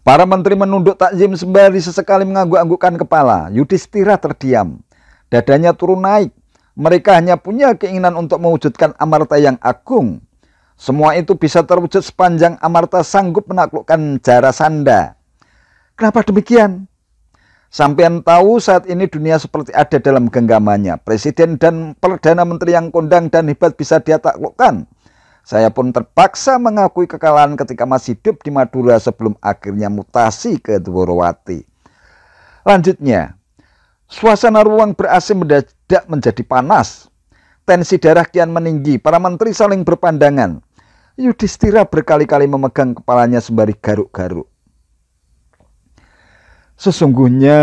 Para menteri menunduk takzim sembari sesekali mengangguk-anggukkan kepala. Yudhistira terdiam. Dadanya turun naik. Mereka hanya punya keinginan untuk mewujudkan Amarta yang agung. Semua itu bisa terwujud sepanjang Amarta sanggup menaklukkan Jarasandha. Kenapa demikian? Sampean tahu saat ini dunia seperti ada dalam genggamannya. Presiden dan Perdana Menteri yang kondang dan hebat bisa dia taklukkan. Saya pun terpaksa mengakui kekalahan ketika masih hidup di Madura sebelum akhirnya mutasi ke Dwarawati. Lanjutnya, suasana ruang ber-AC mendadak menjadi panas. Tensi darah kian meninggi, para menteri saling berpandangan. Yudhistira berkali-kali memegang kepalanya sembari garuk-garuk. Sesungguhnya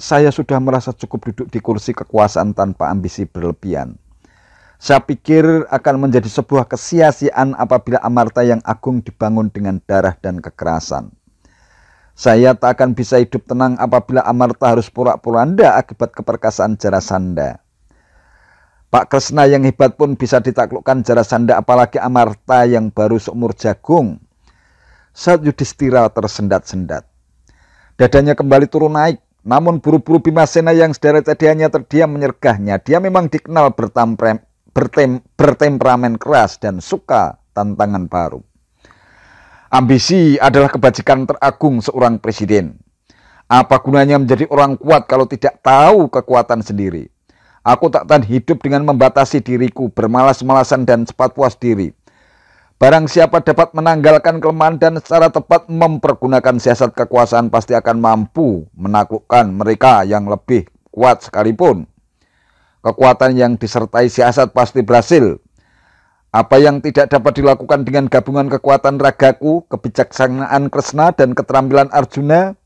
saya sudah merasa cukup duduk di kursi kekuasaan tanpa ambisi berlebihan. Saya pikir akan menjadi sebuah kesia-siaan apabila Amarta yang agung dibangun dengan darah dan kekerasan. Saya tak akan bisa hidup tenang apabila Amarta harus porak-poranda akibat keperkasaan Jarasandha. Pak Kresna yang hebat pun bisa ditaklukkan Jarasandha, apalagi Amarta yang baru seumur jagung. Saat Yudhistira tersendat-sendat. Dadanya kembali turun naik, namun buru-buru Bimasena yang sederet tadinya terdiam menyergahnya. Dia memang dikenal bertemperamen keras dan suka tantangan baru. Ambisi adalah kebajikan teragung seorang presiden. Apa gunanya menjadi orang kuat kalau tidak tahu kekuatan sendiri? Aku tak tahan hidup dengan membatasi diriku, bermalas-malasan dan cepat puas diri. Barang siapa dapat menanggalkan kelemahan dan secara tepat mempergunakan siasat kekuasaan pasti akan mampu menaklukkan mereka yang lebih kuat sekalipun. Kekuatan yang disertai siasat pasti berhasil. Apa yang tidak dapat dilakukan dengan gabungan kekuatan ragaku, kebijaksanaan Kresna, dan keterampilan Arjuna,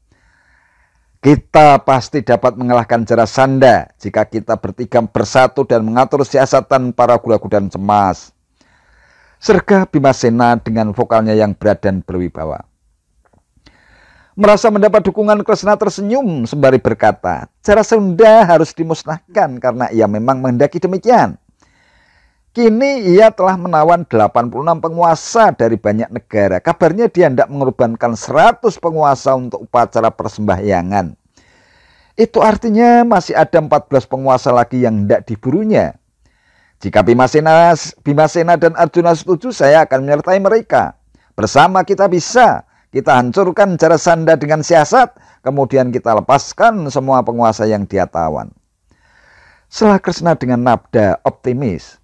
kita pasti dapat mengalahkan Jarasandha jika kita bertiga bersatu dan mengatur siasatan para ragu-ragu dan cemas. Sergah Bimasena dengan vokalnya yang berat dan berwibawa. Merasa mendapat dukungan, Kresna tersenyum sembari berkata, Jarasandha harus dimusnahkan karena ia memang menghendaki demikian. Kini ia telah menawan 86 penguasa dari banyak negara. Kabarnya dia hendak mengorbankan 100 penguasa untuk upacara persembahyangan. Itu artinya masih ada 14 penguasa lagi yang hendak diburunya. Jika Bimasena dan Arjuna setuju, saya akan menyertai mereka. Bersama kita bisa. Kita hancurkan Jarasandha dengan siasat, kemudian kita lepaskan semua penguasa yang dia tawan. Setelah Kresna dengan nada optimis,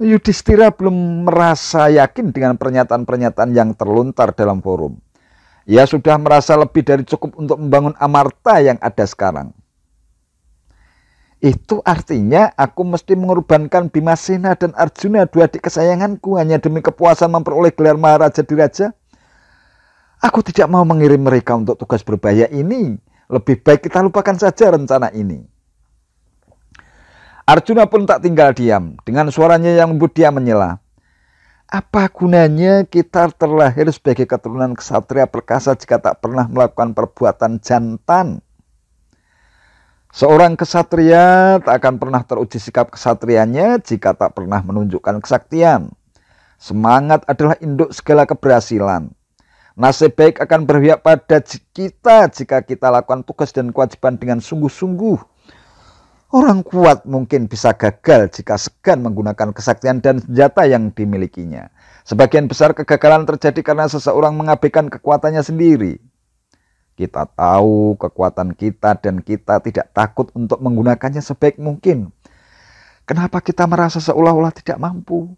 Yudhistira belum merasa yakin dengan pernyataan-pernyataan yang terlontar dalam forum. Ia sudah merasa lebih dari cukup untuk membangun Amarta yang ada sekarang. Itu artinya aku mesti mengorbankan Bimasena dan Arjuna, dua adik kesayanganku, hanya demi kepuasan memperoleh gelar Maharaja Diraja. Aku tidak mau mengirim mereka untuk tugas berbahaya ini. Lebih baik kita lupakan saja rencana ini. Arjuna pun tak tinggal diam. Dengan suaranya yang lembut dia menyela. Apa gunanya kita terlahir sebagai keturunan ksatria perkasa jika tak pernah melakukan perbuatan jantan? Seorang ksatria tak akan pernah teruji sikap ksatrianya jika tak pernah menunjukkan kesaktian. Semangat adalah induk segala keberhasilan. Nasib baik akan berpihak pada kita jika kita lakukan tugas dan kewajiban dengan sungguh-sungguh. Orang kuat mungkin bisa gagal jika segan menggunakan kesaktian dan senjata yang dimilikinya. Sebagian besar kegagalan terjadi karena seseorang mengabaikan kekuatannya sendiri. Kita tahu kekuatan kita dan kita tidak takut untuk menggunakannya sebaik mungkin. Kenapa kita merasa seolah-olah tidak mampu?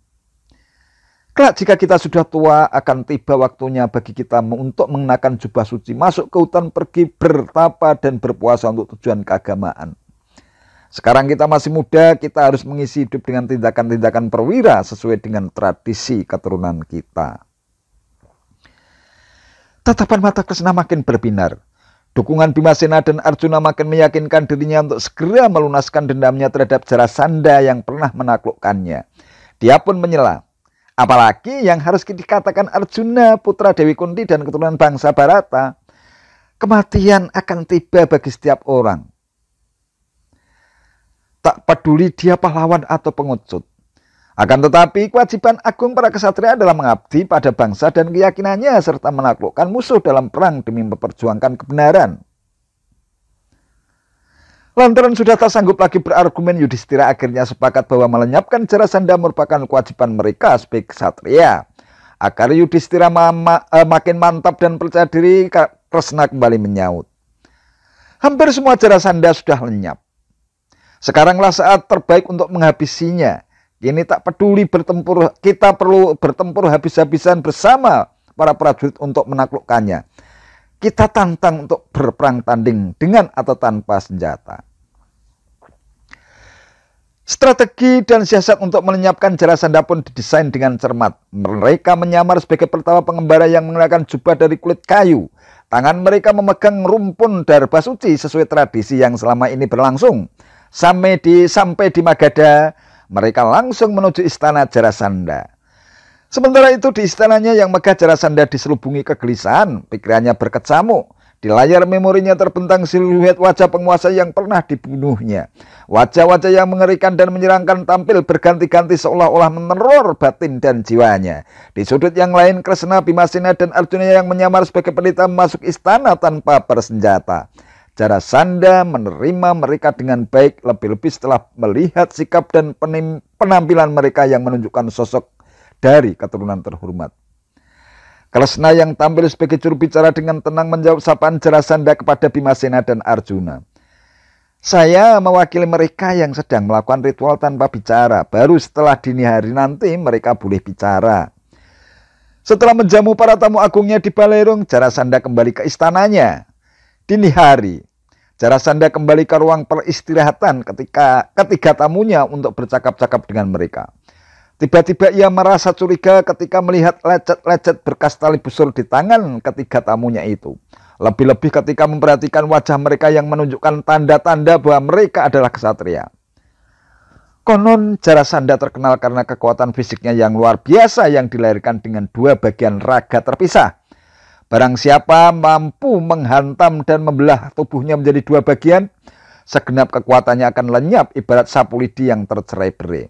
Kelak jika kita sudah tua, akan tiba waktunya bagi kita untuk mengenakan jubah suci, masuk ke hutan, pergi bertapa dan berpuasa untuk tujuan keagamaan. Sekarang kita masih muda, kita harus mengisi hidup dengan tindakan-tindakan perwira sesuai dengan tradisi keturunan kita. Tatapan mata Kresna makin berbinar. Dukungan Bimasena dan Arjuna makin meyakinkan dirinya untuk segera melunaskan dendamnya terhadap Jarasandha yang pernah menaklukkannya. Dia pun menyela. Apalagi yang harus dikatakan Arjuna, putra Dewi Kunti dan keturunan bangsa Bharata. Kematian akan tiba bagi setiap orang. Tak peduli dia pahlawan atau pengecut. Akan tetapi kewajiban agung para ksatria adalah mengabdi pada bangsa dan keyakinannya serta menaklukkan musuh dalam perang demi memperjuangkan kebenaran. Lantaran sudah tak sanggup lagi berargumen, Yudhistira akhirnya sepakat bahwa melenyapkan Jarasandha merupakan kewajiban mereka sebagai ksatria. Agar Yudhistira makin mantap dan percaya diri, Kresna kembali menyaut. Hampir semua Jarasandha sudah lenyap. Sekaranglah saat terbaik untuk menghabisinya. Kini tak peduli bertempur, kita perlu bertempur habis-habisan bersama para prajurit untuk menaklukkannya. Kita tantang untuk berperang tanding dengan atau tanpa senjata. Strategi dan siasat untuk melenyapkan Jarasandha pun didesain dengan cermat. Mereka menyamar sebagai pertama pengembara yang mengenakan jubah dari kulit kayu. Tangan mereka memegang rumpun darba suci sesuai tradisi yang selama ini berlangsung. Sampai di Magadha, mereka langsung menuju istana Jarasandha. Sementara itu di istananya yang megah, Jarasandha diselubungi kegelisahan, pikirannya berkecamuk. Di layar memorinya terbentang siluet wajah penguasa yang pernah dibunuhnya. Wajah-wajah yang mengerikan dan menyeramkan tampil berganti-ganti seolah-olah meneror batin dan jiwanya. Di sudut yang lain, Kresna, Bimasena, dan Arjuna yang menyamar sebagai pendeta masuk istana tanpa bersenjata. Jarasandha menerima mereka dengan baik, lebih-lebih setelah melihat sikap dan penampilan mereka yang menunjukkan sosok dari keturunan terhormat. Kresna yang tampil sebagai juru bicara dengan tenang menjawab sapaan Jarasandha kepada Bimasena dan Arjuna. Saya mewakili mereka yang sedang melakukan ritual tanpa bicara. Baru setelah dini hari nanti mereka boleh bicara. Setelah menjamu para tamu agungnya di Balerung, Jarasandha kembali ke istananya. Dini hari, Jarasandha kembali ke ruang peristirahatan ketiga tamunya untuk bercakap-cakap dengan mereka. Tiba-tiba ia merasa curiga ketika melihat lecet-lecet berkas tali busur di tangan ketiga tamunya itu. Lebih-lebih ketika memperhatikan wajah mereka yang menunjukkan tanda-tanda bahwa mereka adalah ksatria. Konon Jarasandha terkenal karena kekuatan fisiknya yang luar biasa yang dilahirkan dengan dua bagian raga terpisah. Barang siapa mampu menghantam dan membelah tubuhnya menjadi dua bagian, segenap kekuatannya akan lenyap ibarat sapu lidi yang tercerai-berai.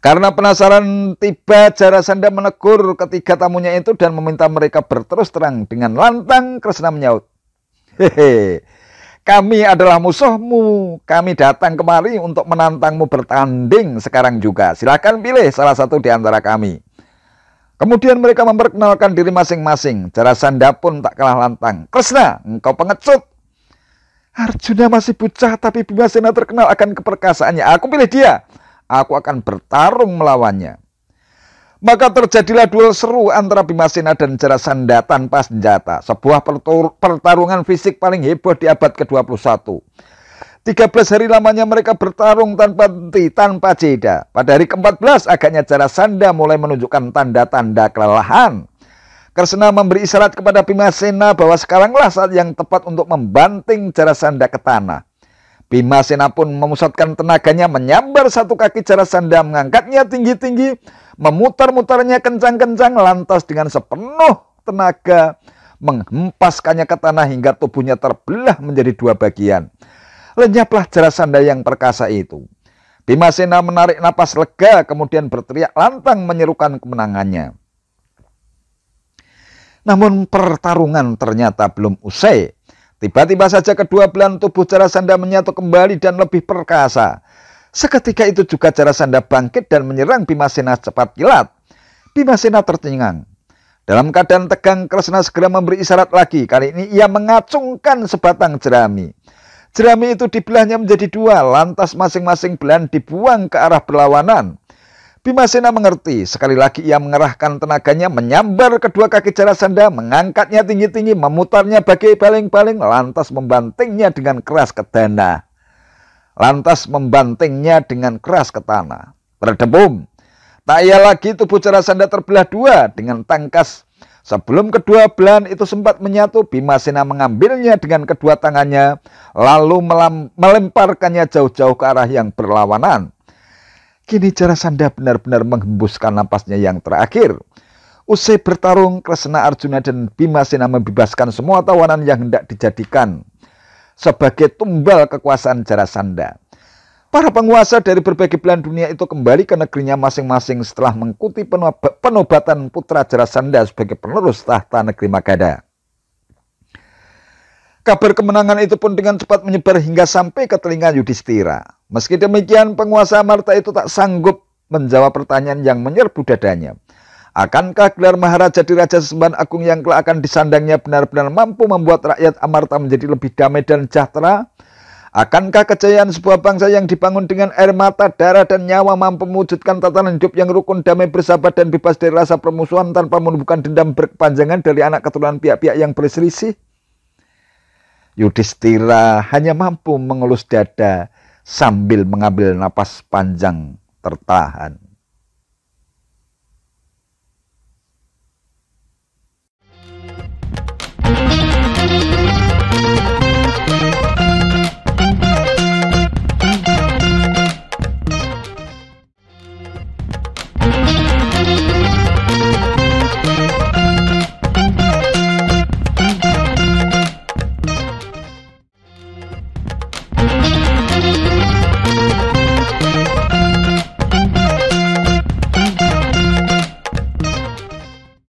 Karena penasaran, tiba Jarasandha menegur ketiga tamunya itu dan meminta mereka berterus terang. Dengan lantang Kresna menyaut, "Hehe, kami adalah musuhmu. Kami datang kemari untuk menantangmu bertanding sekarang juga. Silakan pilih salah satu di antara kami." Kemudian mereka memperkenalkan diri masing-masing. Jarasandha pun tak kalah lantang. "Kresna, engkau pengecut. Arjuna masih bocah, tapi Bimasena terkenal akan keperkasaannya. Aku pilih dia. Aku akan bertarung melawannya." Maka terjadilah duel seru antara Bimasena dan Jarasandha tanpa senjata. Sebuah pertarungan fisik paling heboh di abad ke-21. 13 hari lamanya mereka bertarung tanpa henti, tanpa jeda. Pada hari ke-14 agaknya Jarasandha mulai menunjukkan tanda-tanda kelelahan. Kresna memberi isyarat kepada Bimasena bahwa sekaranglah saat yang tepat untuk membanting Jarasandha ke tanah. Bimasena pun memusatkan tenaganya, menyambar satu kaki Jarasandha, mengangkatnya tinggi-tinggi, memutar-mutarnya kencang-kencang, lantas dengan sepenuh tenaga menghempaskannya ke tanah hingga tubuhnya terbelah menjadi dua bagian. Lenyaplah Jarasandha yang perkasa itu. Bimasena menarik napas lega, kemudian berteriak lantang menyerukan kemenangannya. Namun pertarungan ternyata belum usai. Tiba-tiba saja kedua belahan tubuh Jarasandha menyatu kembali dan lebih perkasa. Seketika itu juga Jarasandha bangkit dan menyerang Bimasena cepat kilat. Bimasena tercengang. Dalam keadaan tegang, Kresna segera memberi isyarat lagi. Kali ini ia mengacungkan sebatang jerami. Jerami itu dibelahnya menjadi dua, lantas masing-masing belahan dibuang ke arah berlawanan. Bimasena mengerti. Sekali lagi ia mengerahkan tenaganya, menyambar kedua kaki Jarasandha, mengangkatnya tinggi-tinggi, memutarnya bagai baling-baling, lantas membantingnya dengan keras ke tanah. Berdebum. Tak ia lagi tubuh Jarasandha terbelah dua dengan tangkas. Sebelum kedua belahan itu sempat menyatu, Bimasena mengambilnya dengan kedua tangannya, lalu melemparkannya jauh-jauh ke arah yang berlawanan. Kini Jarasandha benar-benar menghembuskan napasnya yang terakhir. Usai bertarung, Kresna, Arjuna, dan Bimasena membebaskan semua tawanan yang hendak dijadikan sebagai tumbal kekuasaan Jarasandha. Para penguasa dari berbagai belahan dunia itu kembali ke negerinya masing-masing setelah mengikuti penobatan putra Jarasandha sebagai penerus tahta negeri Magadha. Kabar kemenangan itu pun dengan cepat menyebar hingga sampai ke telinga Yudhistira. Meski demikian, penguasa Amarta itu tak sanggup menjawab pertanyaan yang menyerbu dadanya. Akankah gelar Maharaja di Raja Sesembahan Agung yang kelak akan disandangnya benar-benar mampu membuat rakyat Amarta menjadi lebih damai dan sejahtera? Akankah kejayaan sebuah bangsa yang dibangun dengan air mata, darah, dan nyawa mampu mewujudkan tatanan hidup yang rukun, damai, bersahabat, dan bebas dari rasa permusuhan tanpa menumbuhkan dendam berkepanjangan dari anak keturunan pihak-pihak yang berselisih? Yudhistira hanya mampu mengelus dada sambil mengambil napas panjang tertahan.